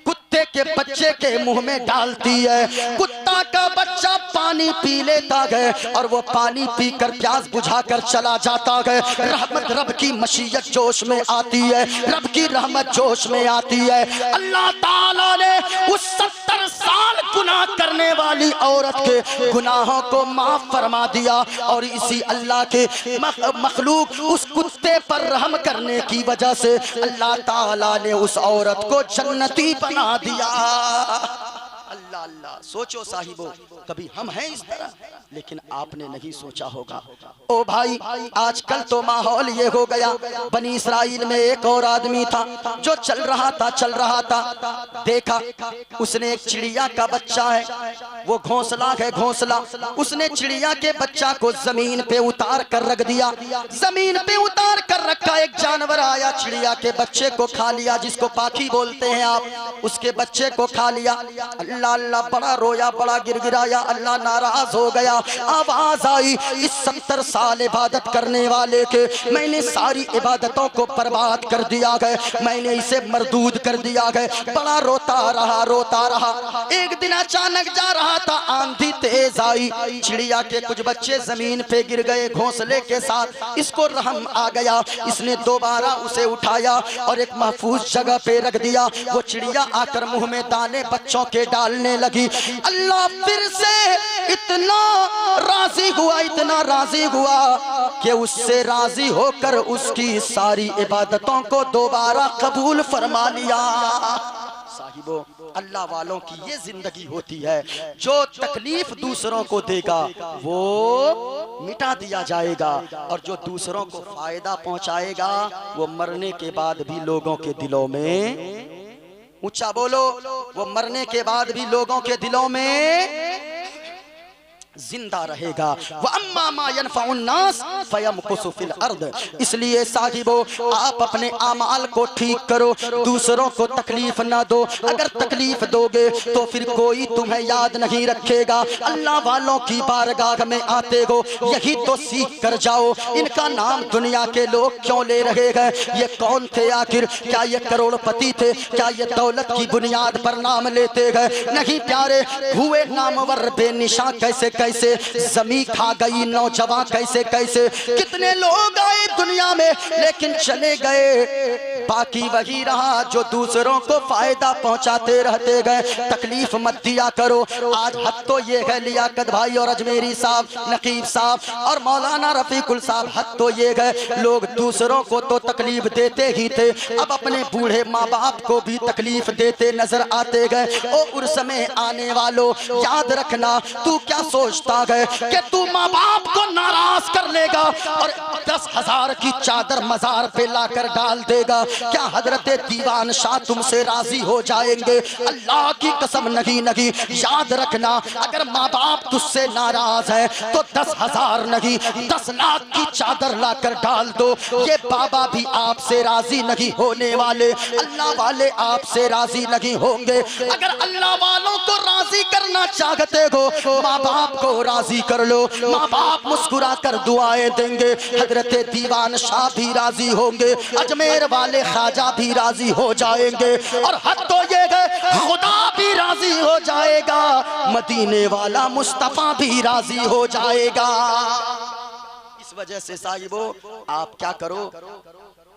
कुत्ते के बच्चे के मुंह में डालती है, कुत्ता का बच्चा पानी पी लेता है और वो पानी पीकर प्यास बुझाकर चला जाता है। रहमत रब की मशीयत जोश में आती है, रब की रहमत जोश में आती है। अल्लाह ताला ने उस 70 साल गुनाह करने वाली औरत के गुनाहों को माफ फरमा दिया और इसी अल्लाह के मखलूक उस कुत्ते पर रहम करने की वजह से अल्लाह ताला ने उस औरत को जन्नती बना दिया। अल्लाह अल्लाह। सोचो साहिबो, कभी हम हैं इस तरह, लेकिन आपने नहीं सोचा होगा। ओ भाई, आजकल तो माहौल ये हो गया, बनी इसराइल में एक और आदमी था जो चल रहा था, देखा उसने एक चिड़िया का बच्चा है, वो घोंसला है घोंसला, उसने चिड़िया के बच्चा को जमीन पे उतार कर रख दिया, जमीन पे उतार कर रखा। एक जानवर आया, चिड़िया के बच्चे को खा लिया, जिसको पाखी बोलते हैं आप, उसके बच्चे को खा लिया। अल्लाह अल्लाह, बड़ा रोया, बड़ा गिरगिराया, अल्लाह नाराज हो गया। आवाज आई, इस 70 साल इबादत करने वाले के मैंने सारी इबादतों को बर्बाद कर दिया है, मैंने इसे मरदूद कर दिया है। बड़ा रोता रहा। एक दिन अचानक जा रहा था, आंधी तेज आई, चिड़िया के कुछ बच्चे जमीन पे गिर गए घोंसले के साथ। इसको रहम आ गया, इसने दोबारा उसे उठाया और एक महफूज जगह पे रख दिया। वो चिड़िया आकर मुंह में दाने बच्चों के डालने लगी। अल्लाह फिर से इतना राजी हुआ कि उससे राजी होकर उसकी सारी इबादतों को दोबारा कबूल फरमा लिया। साहिबो, अल्लाह वालों की ये जिंदगी होती है, जो तकलीफ दूसरों को देगा वो मिटा दिया जाएगा और जो दूसरों को फायदा पहुंचाएगा वो मरने के बाद भी लोगों के दिलों में, ऊंचा बोलो, वो मरने के बाद भी लोगों के दिलों में जिंदा रहेगा। वह अम्मा मा यनफउन नास फयमकुसु फिल अर्द। इसलिए साहिबो, आप अपने आमाल को ठीक करो, दूसरों को तकलीफ ना दो। अगर तकलीफ दोगे तो फिर कोई तुम्हें याद नहीं रखेगा। अल्लाह वालों की बारगाह में आते हो, यही तो सीख कर जाओ। इनका नाम दुनिया के लोग क्यों ले रहे हैं? ये कौन थे आखिर? क्या ये करोड़पति थे? क्या ये दौलत की बुनियाद पर नाम लेते गए? नहीं प्यारे, हुए नामवर बेनिशा कैसे कैसे, जमी खा गई नौजवान कैसे कैसे। कितने लोग आए दुनिया में लेकिन चले गए। बाकी वही रहा जो दूसरों को फायदा पहुंचाते रहते गए। तकलीफ मत दिया करो। आज हद तो ये है लियाकत भाई और अजमेरी साहब, नकीब साहब और मौलाना रफीकुल साहब, हद तो ये है लोग दूसरों को तो तकलीफ देते ही थे, अब अपने बूढ़े माँ बाप को भी तकलीफ देते नजर आते गए। ओ उर्स में आने वालों याद रखना, तू क्या सोचता है कि तू माँ बाप को नाराज कर लेगा और 10,000 की चादर मजार पे लाकर डाल देगा? क्या हजरत दीवान शाह तुमसे राजी हो जाएंगे? अल्लाह की कसम नहीं नहीं। याद रखना, अगर माँ बाप तुझसे नाराज है तो 10,000 नहीं 10 लाख की चादर लाकर डाल दो। ये बाबा भी आपसे राजी नहीं होने वाले, अल्लाह वाले आपसे राजी नहीं होंगे। अगर अल्लाह वालों को राजी करना चाहते हो, माँ बाप को राजी कर लो। माँ बाप मुस्कुरा कर दुआएं देंगे, हजरत दीवान शाह भी राजी होंगे, अजमेर वाले ख्वाजा भी राजी हो जाएंगे और हद तो ये है खुदा भी राजी हो जाएगा, मदीने वाला मुस्तफा भी राजी हो जाएगा। इस वजह से साहिबो आप क्या करो,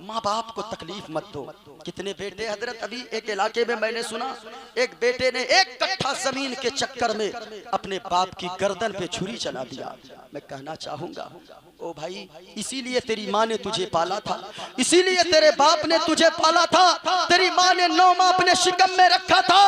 माँ बाप को तकलीफ मत दो। कितने बेटे हजरत, अभी एक इलाके में मैंने सुना एक बेटे ने 1 कट्ठा जमीन के चक्कर में अपने बाप की गर्दन पे छुरी चला दिया। मैं कहना चाहूंगा ओ भाई, इसीलिए तेरी माँ ने तुझे पाला था, इसीलिए तेरे बाप ने तुझे पाला था, तेरी माँ ने 9 माह अपने शिकम में रखा था।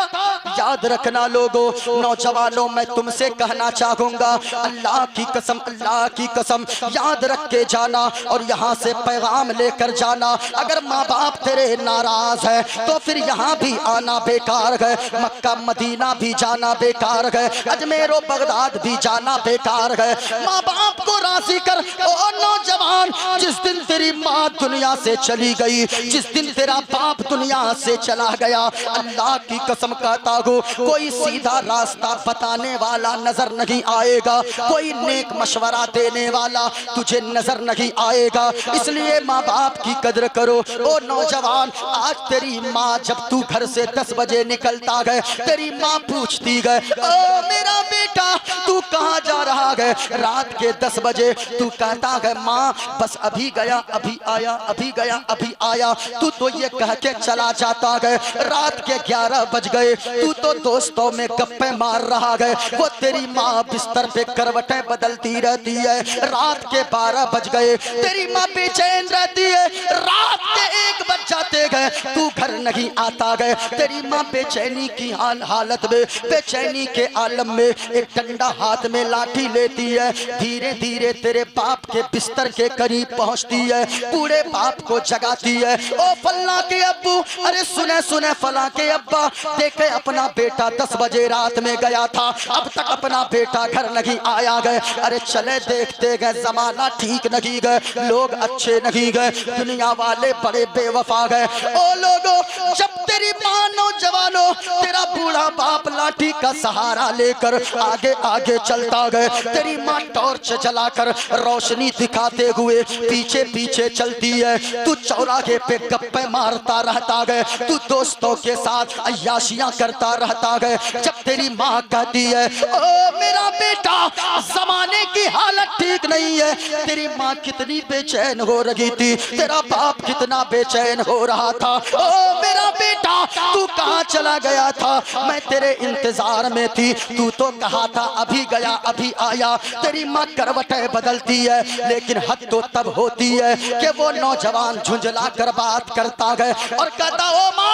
याद रखना लोगों, नौजवानों, मैं तुमसे कहना चाहूंगा, अल्लाह की कसम, अल्लाह की कसम याद रख के जाना और यहाँ से पैगाम लेकर जाना। अगर माँ बाप तेरे नाराज है तो फिर यहाँ भी आना बेकार है, मक्का मदीना भी जाना बेकार है, अजमेर बगदाद भी जाना बेकार है। माँ बाप को राजी कर। ओ नौजवान, जिस दिन तेरी माँ दुनिया से चली गई, जिस दिन तेरा बाप दुनिया से चला गया, अल्लाह की कसम कहता हूँ कोई सीधा रास्ता बताने वाला नजर नहीं आएगा, कोई नेक मशवरा देने वाला तुझे नजर नहीं आएगा। इसलिए माँ बाप की कदर करो। ओ नौजवान, आज तेरी माँ जब तू घर से 10 बजे निकलता है, तेरी माँ पूछती है, ओ मेरा बेटा तू कहाँ जा रहा है? रात के 10 बजे तू कहता है, माँ बस अभी गया अभी आया, अभी गया अभी आया। तू तो ये कह के चला जाता है। रात के 11 बज गए, तू तो दोस्तों में गप्पे मार रहा है, वो तेरी माँ बिस्तर पे करवटें बदलती रहती है। रात के 12 बज गए, तेरी माँ बेचैन रहती है। रात के 1 बज जाते गए, तू घर नहीं आता गए, तेरी माँ बेचैनी की हालत में, बेचैनी के आलम में एक डंडा हाथ में लाठी लेती है, धीरे धीरे तेरे बाप के बिस्तर के करीब पहुंचती है, बूढ़े बाप को जगाती है। ओ फल्ला के अब्बू, अरे सुने सुने फला के अब्बा, देखे अपना बेटा 10 बजे रात में गया था, अब तक अपना बेटा घर नहीं आया गए। अरे चले देखते गए, जमाना ठीक नहीं गए, लोग अच्छे नहीं गए, दुनिया वाले बड़े बेवफा गए। ओ लोगों, जब तेरी माँ नौजवानों, तेरा बूढ़ा बाप लाठी का सहारा लेकर आगे आगे चलता गए, तेरी माँ टॉर्च जलाकर रोशनी दिखाते हुए पीछे पीछे चलती है। तू चौराहे पे गप्पे मारता रहता गए, तू दोस्तों के साथ अय्याशियां करता रहता गए। जब तेरी माँ कहती है, ओ मेरा बेटा जमाने की हालत ठीक नहीं है, तेरी माँ कितनी बेचैन हो रही थी, तेरा बाप कितना बेचैन हो रहा था। ओ मेरा बेटा तू कहाँ चला गया था? मैं तेरे इंतजार में थी, तू तो कहा था अभी गया अभी आया। तेरी माँ करवटें बदलती है, लेकिन हद तो तब होती है कि वो नौजवान झुंझला कर बात करता है और कहता, ओ माँ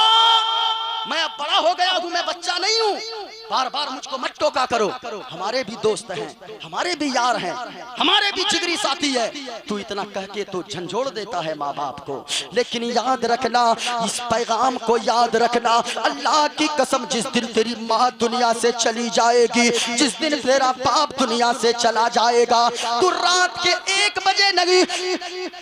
मैं अब बड़ा हो गया हूँ, मैं बच्चा नहीं हूँ, बार बार मुझको मत टोका करो, हमारे भी दोस्त हैं, हमारे भी यार हैं, हमारे भी जिगरी साथी है। तू इतना कह के तो झंझोड़ देता है माँ बाप को। लेकिन याद रखना, इस पैगाम को याद रखना, अल्लाह की कसम जिस दिन तेरी माँ दुनिया से चली जाएगी, जिस दिन तेरा बाप दुनिया से चला जाएगा, तू रात के 1 बजे नहीं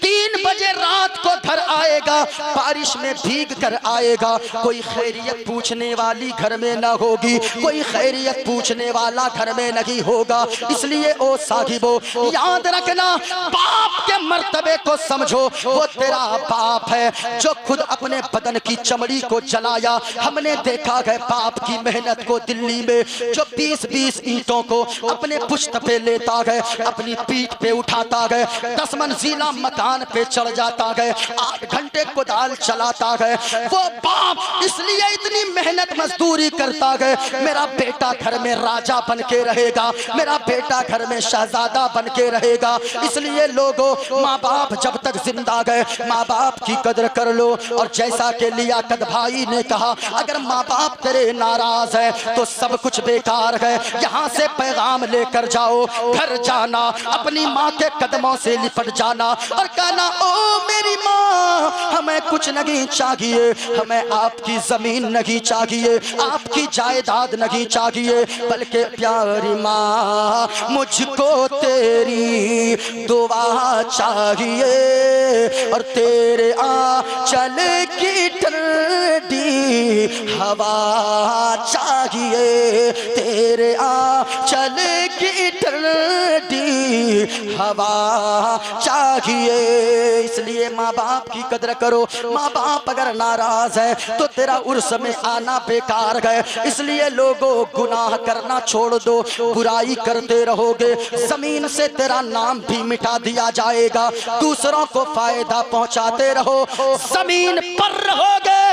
3 बजे रात को घर आएगा, बारिश में भीग कर आएगा, कोई खैरियत पूछने वाली घर में ना होगी, कोई कोई खैरियत पूछने वाला घर में नहीं होगा। इसलिए ओ साहिबो याद रखना, बाप के मर्तबे को समझो। वो तेरा बाप है जो खुद अपने बदन की चमड़ी को जलाया। हमने देखा है बाप की मेहनत को दिल्ली में, जो 20-20 ईंटों को अपने पुश्त पे लेता है, अपनी पीठ पे उठाता है, 10 मंजिला मकान पे चढ़ जाता है, 8 घंटे कुदाल चलाता है। वो बाप इसलिए इतनी मेहनत मजदूरी करता है। मेरा बेटा घर में राजा बन के रहेगा, मेरा बेटा घर में शहजादा बन के रहेगा। इसलिए लोगों, माँ बाप जब तक जिंदा गए माँ बाप की कदर कर लो। और जैसा कि लियाकत भाई ने कहा, अगर माँ बाप तेरे नाराज है तो सब कुछ बेकार है। यहाँ से पैगाम लेकर जाओ, घर जाना, अपनी माँ के कदमों से लिपट जाना और कहना, ओ मेरी माँ, हमें कुछ नहीं चाहिए, हमें आपकी जमीन नहीं चाहिए, आपकी जायदाद नहीं चाहिए, बल्कि प्यारी माँ मुझको तेरी दुआ चाहिए और तेरे आंचल की ठंडी हवा चाहिए, तेरे आंचल की ठंडी हवा चाहिए। इसलिए माँ बाप की कदर करो। माँ बाप अगर नाराज है तो तेरा उर्स में आना बेकार है। इसलिए लोगों, गुनाह करना छोड़ दो, बुराई करते रहोगे, जमीन से तेरा नाम भी मिटा दिया जाएगा। दूसरों को फायदा पहुंचाते रहो, जमीन पर रहोगे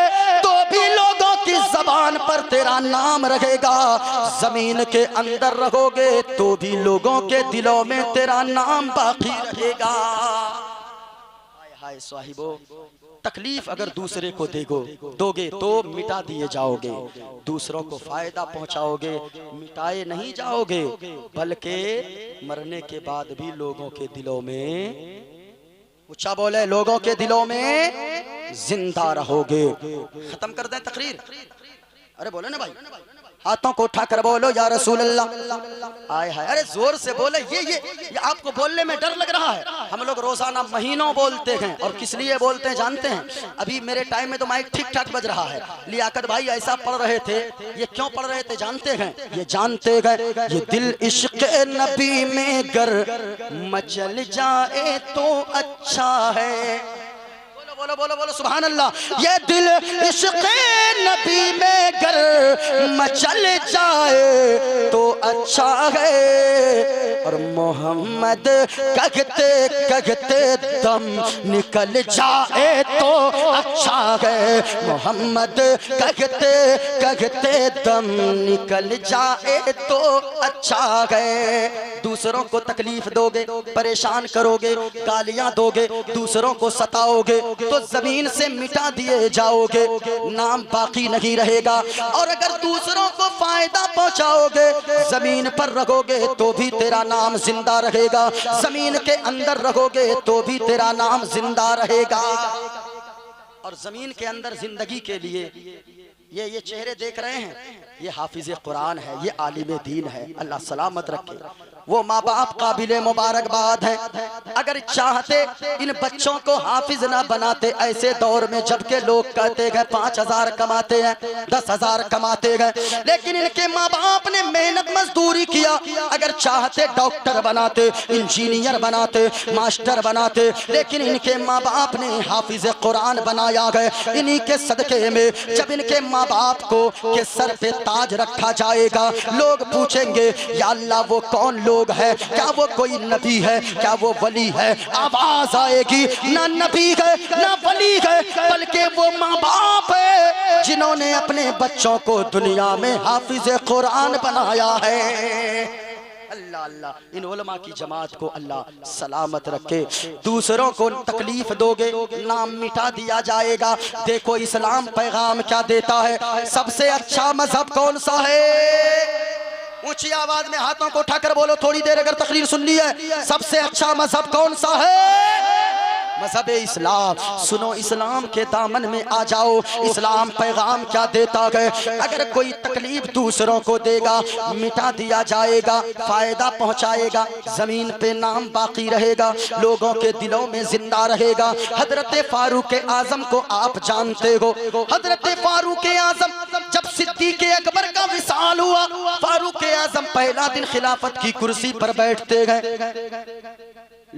तो भी लोगों की जबान पर तेरा नाम रहेगा, जमीन के अंदर रहोगे तो भी लोगों के दिलों में तेरा नाम बाकी रहेगा। हाय साहिबो, तकलीफ अगर दूसरे को दोगे तो मिटा दिए जाओगे, दूसरों को फायदा पहुंचाओगे, मिटाए नहीं जाओगे, बल्कि मरने के बाद भी लोगों के दिलों में, ऊंचा बोले, लोगों के दिलों में जिंदा रहोगे। खत्म कर दें तकरीर? अरे बोले ना भाई, हाथों को उठाकर बोलो या रसूल अल्लाह। आए हाय, अरे जोर से बोले। ये आपको बोलने में डर लग रहा है। हम लोग रोजाना महीनों बोलते हैं, और किस लिए बोलते हैं जानते हैं? अभी मेरे टाइम में तो माइक ठीक ठाक बज रहा है। लियाकत भाई ऐसा पढ़ रहे थे, ये क्यों पढ़ रहे थे जानते हैं? ये जानते गए, ये दिल इश्क नबी में गर मचल जाए तो अच्छा है। बोलो बोलो बोलो सुभान अल्लाह। ये दिल इश्क़ नबी में गर मचल जाए तो अच्छा है, और मोहम्मद कहते कहते दम निकल जाए तो अच्छा है, मोहम्मद कहते कहते दम निकल जाए तो अच्छा है। दूसरों को तकलीफ दोगे, परेशान करोगे, गालियां दोगे, दूसरों को सताओगे तो जमीन से मिटा दिए जाओगे, नाम बाकी नहीं रहेगा। और अगर दूसरों को फायदा पहुंचाओगे, जमीन पर रहोगे तो भी तेरा नाम जिंदा रहेगा, जमीन के अंदर रहोगे तो भी तेरा नाम जिंदा रहेगा। और जमीन के अंदर जिंदगी के लिए ये चेहरे देख रहे हैं, ये हाफिज कुरान है, ये आलिम दीन है, अल्लाह सलामत रखे। वो माँ बाप काबिले मुबारकबाद हैं। अगर चाहते इन बच्चों को हाफिज ना बनाते ऐसे दौर में, जबकि लोग कहते गए 5000 कमाते हैं, 10,000 कमाते गए, लेकिन इनके माँ बाप ने मेहनत मजदूरी किया। अगर चाहते डॉक्टर बनाते, इंजीनियर बनाते, मास्टर बनाते, लेकिन इनके माँ बाप ने हाफिज कुरान बनाया गए। इन्हीं के सदके में जब इनके माँ बाप को के सर पे ताज रखा जाएगा, लोग पूछेंगे या अल्लाह वो कौन लोग है, क्या वो कोई नबी है, क्या वो वली है? आवाज आएगी, ना नबी है ना वली है, बल्कि वो माँ बाप है जिन्होंने अपने बच्चों को दुनिया में हाफिज कुरान बनाया है। अल्लाह अल्लाह, इन उलमा की जमात को अल्लाह सलामत रखे। दूसरों को तकलीफ दोगे, नाम मिटा दिया जाएगा। देखो इस्लाम पैगाम क्या देता है। सबसे अच्छा मजहब कौन सा है? ऊंची आवाज में हाथों को उठाकर बोलो, थोड़ी देर अगर तकरीर सुननी है। सबसे अच्छा मजहब कौन सा है? मजहब इस्लाम। सुनो, इस्लाम के दामन में आ जाओ। इस्लाम पैगाम क्या देता है? अगर कोई तकलीफ दूसरों को देगा, मिटा दिया जाएगा, फायदा पहुंचाएगा, जमीन पे नाम बाकी रहेगा, लोगों के दिलों में जिंदा रहेगा। हजरत फारूक आजम को आप जानते हो। हजरत फारूक आजम जब सिद्दीक अकबर का विसाल हुआ, फारूक आजम पहला दिन खिलाफत की कुर्सी पर बैठते गए,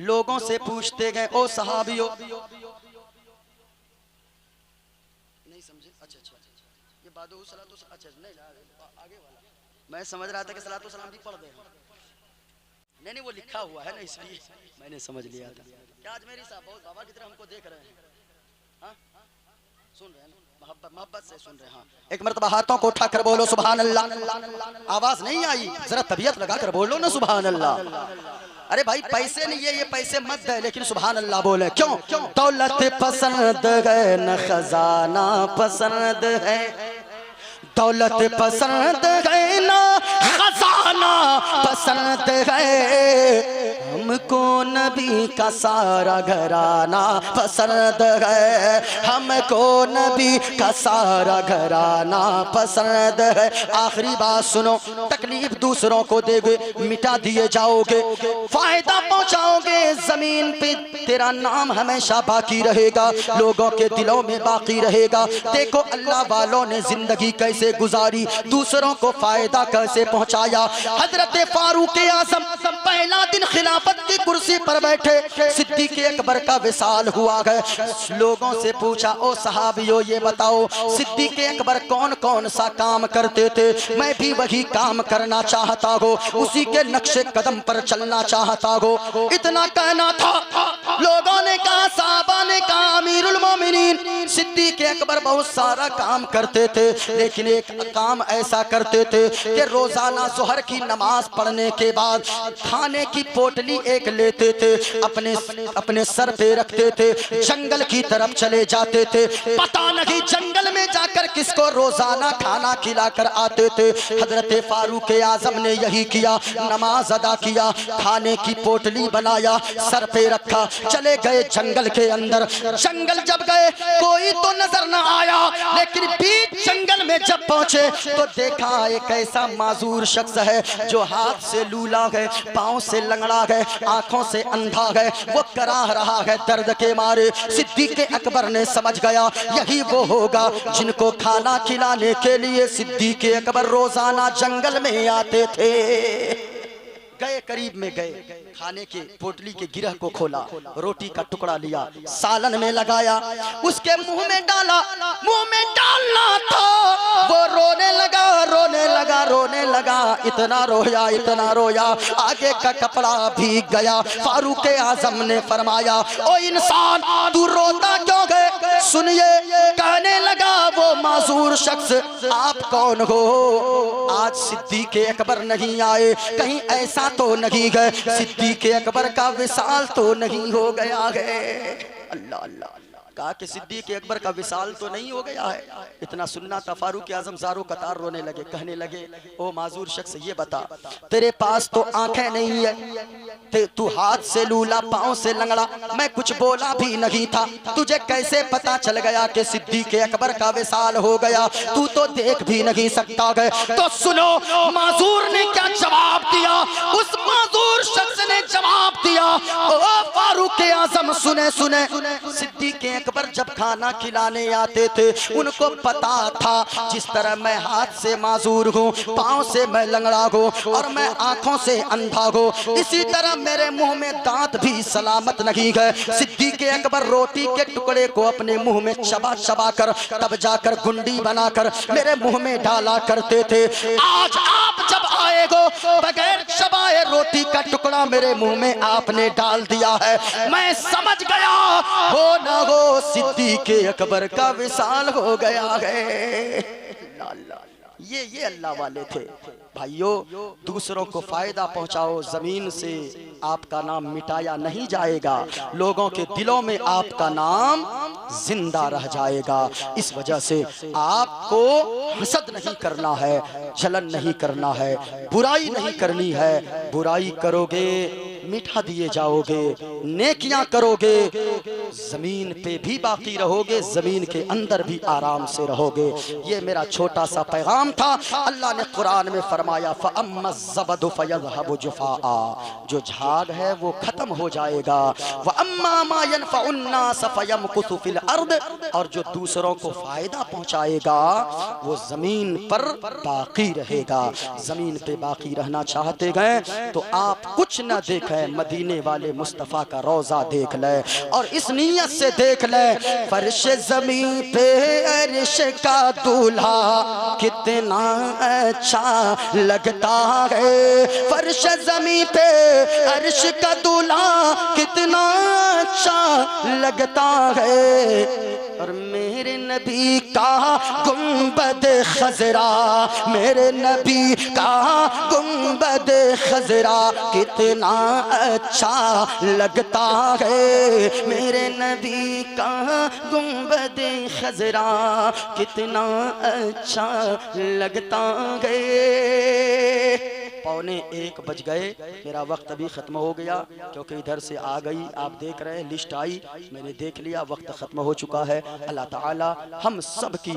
लोगों से पूछते गए, ओ सहाबियों, नहीं समझे? अच्छा अच्छा, ये बादो सलातो, अच्छा नहीं, आगे वाला मैं समझ रहा था कि सलातो सलाम भी पढ़ दे। नहीं, वो लिखा हुआ है ना, इसलिए मैंने समझ लिया था। क्या आज मेरी साहब बहुत बाबा की तरह हमको देख रहे हैं? हाँ, सुन रहे हैं ना? मोहब्बत से सुन रहे हैं। हाँ, एक मरतबा हाथों को उठाकर बोलो सुभान अल्लाह। आवाज नहीं आई, जरा तबीयत लगाकर बोलो ना सुभान अल्लाह। अरे भाई, पैसे नहीं है, ये पैसे मत दे, लेकिन सुभान अल्लाह बोले। क्यों? दौलत पसंद है न खजाना पसंद है, दौलत पसंद है ना खजाना पसंद है, हमको नबी का सारा घराना पसंद है, हमको नबी का सारा घराना पसंद है। आखिरी बात सुनो, तकलीफ दूसरों को देगे, मिटा दिए जाओगे, फायदा पहुंचाओगे, जमीन पे तेरा नाम हमेशा बाकी रहेगा, लोगों के दिलों में बाकी रहेगा। देखो अल्लाह वालों ने जिंदगी कैसे गुजारी, दूसरों को फायदा कैसे पहुंचाया। हजरत फारूक आजम पहला दिन खिलाफत की कुर्सी पर बैठे, सिद्दीक अकबर का विसाल हुआ है। लोगों से पूछा, ओ सहाबियों, ये बताओ सिद्दीक अकबर कौन कौन सा काम करते थे? मैं भी वही काम करना चाहता हो, उसी के नक्शे कदम पर चलना चाहता हो। इतना कहना था, लोगों ने कहा, साहबा ने कहा, अमीरुल मोमिनीन सिद्दीक अकबर बहुत सारा काम करते थे, लेकिन एक काम ऐसा करते थे कि रोजाना जोहर की नमाज पढ़ने के बाद खाने की पोटली एक लेते थे, अपने सर पे रखते थे, जंगल की तरफ चले जाते थे, पता नहीं जंगल में जाकर किसको रोजाना खाना खिलाकर आते थे। हजरत फारूक आजम ने यही किया, नमाज अदा किया, खाने की पोटली बनाया, सर पे रखा, चले गए जंगल के अंदर। जंगल जब गए कोई तो नजर न आया, लेकिन बीच जंगल में जब पहुंचे तो देखा एक ऐसा माजूर शख्स है जो हाथ से लूला है, पांव से लंगड़ा है, आंखों से अंधा है, वो कराह रहा है दर्द के मारे। सिद्दीक अकबर ने समझ गया यही वो होगा जिनको खाना खिलाने के लिए सिद्दीक अकबर रोजाना जंगल में आते थे। गए, करीब में गए, खाने के पोटली के गिरह को खोला, रोटी का टुकड़ा लिया, सालन में लगाया, उसके मुंह में डाला, मुंह में डालना था, वो रोने लगा, रोने लगा, रोने लगा, इतना रोया, इतना रोया, आगे का कपड़ा भीग गया। फारूक आजम ने फरमाया, ओ इंसान, तू रोता क्यों है? सुनिए, कहने लगा वो माजूर शख्स, आप कौन हो? आज सिद्दीक अकबर नहीं आए, कहीं ऐसा तो नहीं गए सिद्दीक अकबर का विसाल तो नहीं हो गया है? अल्लाह अल्लाह, कहा कि सिद्दीक अकबर का विसाल तो नहीं हो गया है। इतना सुनना था, फारूक आजम ज़ारो कतार रोने लगे, कहने लगे, ओ माजूर शख्स, ये बता, तेरे पास तो आंखें नहीं है, तू हाथ से लूला, पांव से लंगड़ा, मैं कुछ बोला भी नहीं था, तुझे कैसे पता चल गया कि सिद्दीक अकबर का विसाल हो गया? तू तो देख भी नहीं सकता है। तो सुनो, माजूर ने क्या जवाब दिया? उस माजूर शख्स ने जवाब दिया, ओ फारूक आजम, सुने सुने, सिद्दीक अकबर जब खाना खिलाने आते थे, उनको पता था जिस तरह मैं हाथ से माजूर हूँ, पाँव से मैं लंगड़ा हूँ और मैं आंखों से अंधा हूँ, इसी तरह मेरे मुंह में दांत भी सलामत नहीं है। सिद्दीक अकबर रोटी के टुकड़े को अपने मुंह में चबा चबा कर तब जाकर गुंडी बनाकर मेरे मुंह में डाला करते थे। आज आप जब आए हो, बगैर चबाए रोटी का टुकड़ा मेरे मुंह में आपने डाल दिया है, मैं समझ गया हो न हो सिद्दीक अकबर का विसाल हो गया है। ये अल्लाह वाले थे। भाइयों, दूसरों को फायदा पहुंचाओ, जमीन से आपका नाम मिटाया नहीं जाएगा, लोगों के दिलों में आपका नाम जिंदा रह जाएगा। इस वजह से आपको हसद नहीं करना है, जलन नहीं करना है, बुराई नहीं करनी है। बुराई करोगे मिठा दिए जाओगे, नेकियां करोगे जमीन पे भी बाकी रहोगे, जमीन के अंदर भी आराम से रहोगे। ये मेरा छोटा सा पैगाम था। अल्लाह ने कुरान में फरमाया फ़अम्मज़्ज़बदु फ़यज़हबु जुफ़ाआ, जो झाग है वो खत्म हो जाएगा। व अम्मा मा यनफ़उन्नास फ़यमकुसु फ़िल अर्द, और जो दूसरों को फायदा पहुंचाएगा वो जमीन पर बाकी रहेगा। जमीन पे बाकी रहना चाहते गए तो आप कुछ न देखें, मदीने वाले मुस्तफ़ा का रोज़ा देख ले और इस नीयत से देख ले, फर्श ज़मीन पे अर्श का दूल्हा कितना अच्छा लगता है। फर्श ज़मीन पे अर्श का दूल्हा कितना अच्छा लगता है। और मेरे नबी का गुंबद खजरा, मेरे नबी का गुंबद खजरा कितना अच्छा लगता है। मेरे नबी का गुंबद खजरा कितना अच्छा लगता है। 12:45 बज गए, मेरा वक्त अभी ख़त्म हो गया क्योंकि इधर से आ गई, आप देख रहे हैं लिस्ट आई, मैंने देख लिया, वक्त ख़त्म हो चुका है। अल्लाह ताला हम सब की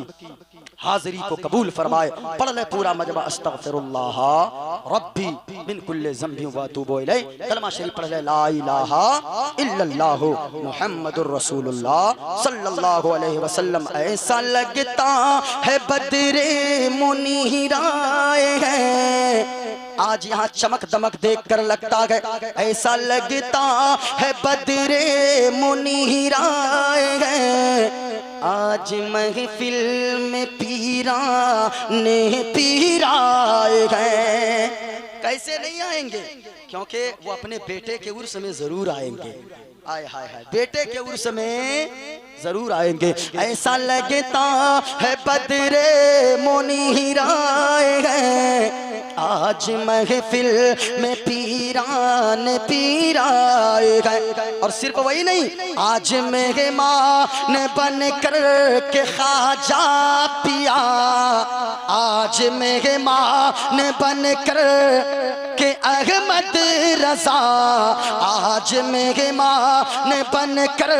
हाज़िरी को कबूल फरमाए। पढ़ ले पूरा मजमा अस्तग़फिरुल्लाह रब्बी मिन कुल्लि ज़ंबिन व अतूबु इलैह। कलमा शरीफ पढ़ ले, ला इलाहा इल्लल्लाहु मुहम्मदुर रसूलुल्लाह सल्लल्लाहु अलैहि वसल्लम। ऐसा लगता है बदरे मुनीर आए हैं, आज यहाँ चमक दमक देख कर लगता है ऐसा लगता है बदरे मुनीर आए हैं। आज महफिल में पीरा ने पीराए हैं। कैसे नहीं आएंगे? क्योंकि वो अपने बेटे के उर्स में जरूर आएंगे। आय हाय हाय, बेटे के उर्स में जरूर आएंगे। ऐसा लगता है बदरे मुनीर आए हैं, आज महफिल में पीरान पीराए गए। और सिर्फ वही नहीं, आज मेहमान बन कर के ख्वाजा पिया, आज मेहमान बन कर के अहमद रजा, आज मेहमान बन कर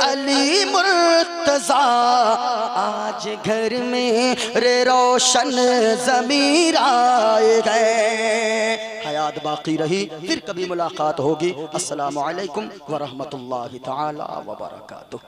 अली मुर्तजा, आज घर में रे रोशन ज़मीर आए गए। हयात बाकी रही, फिर कभी मुलाकात होगी। अस्सलामु अलैकुम व रहमतुल्लाहि तआला व बरकातुहू।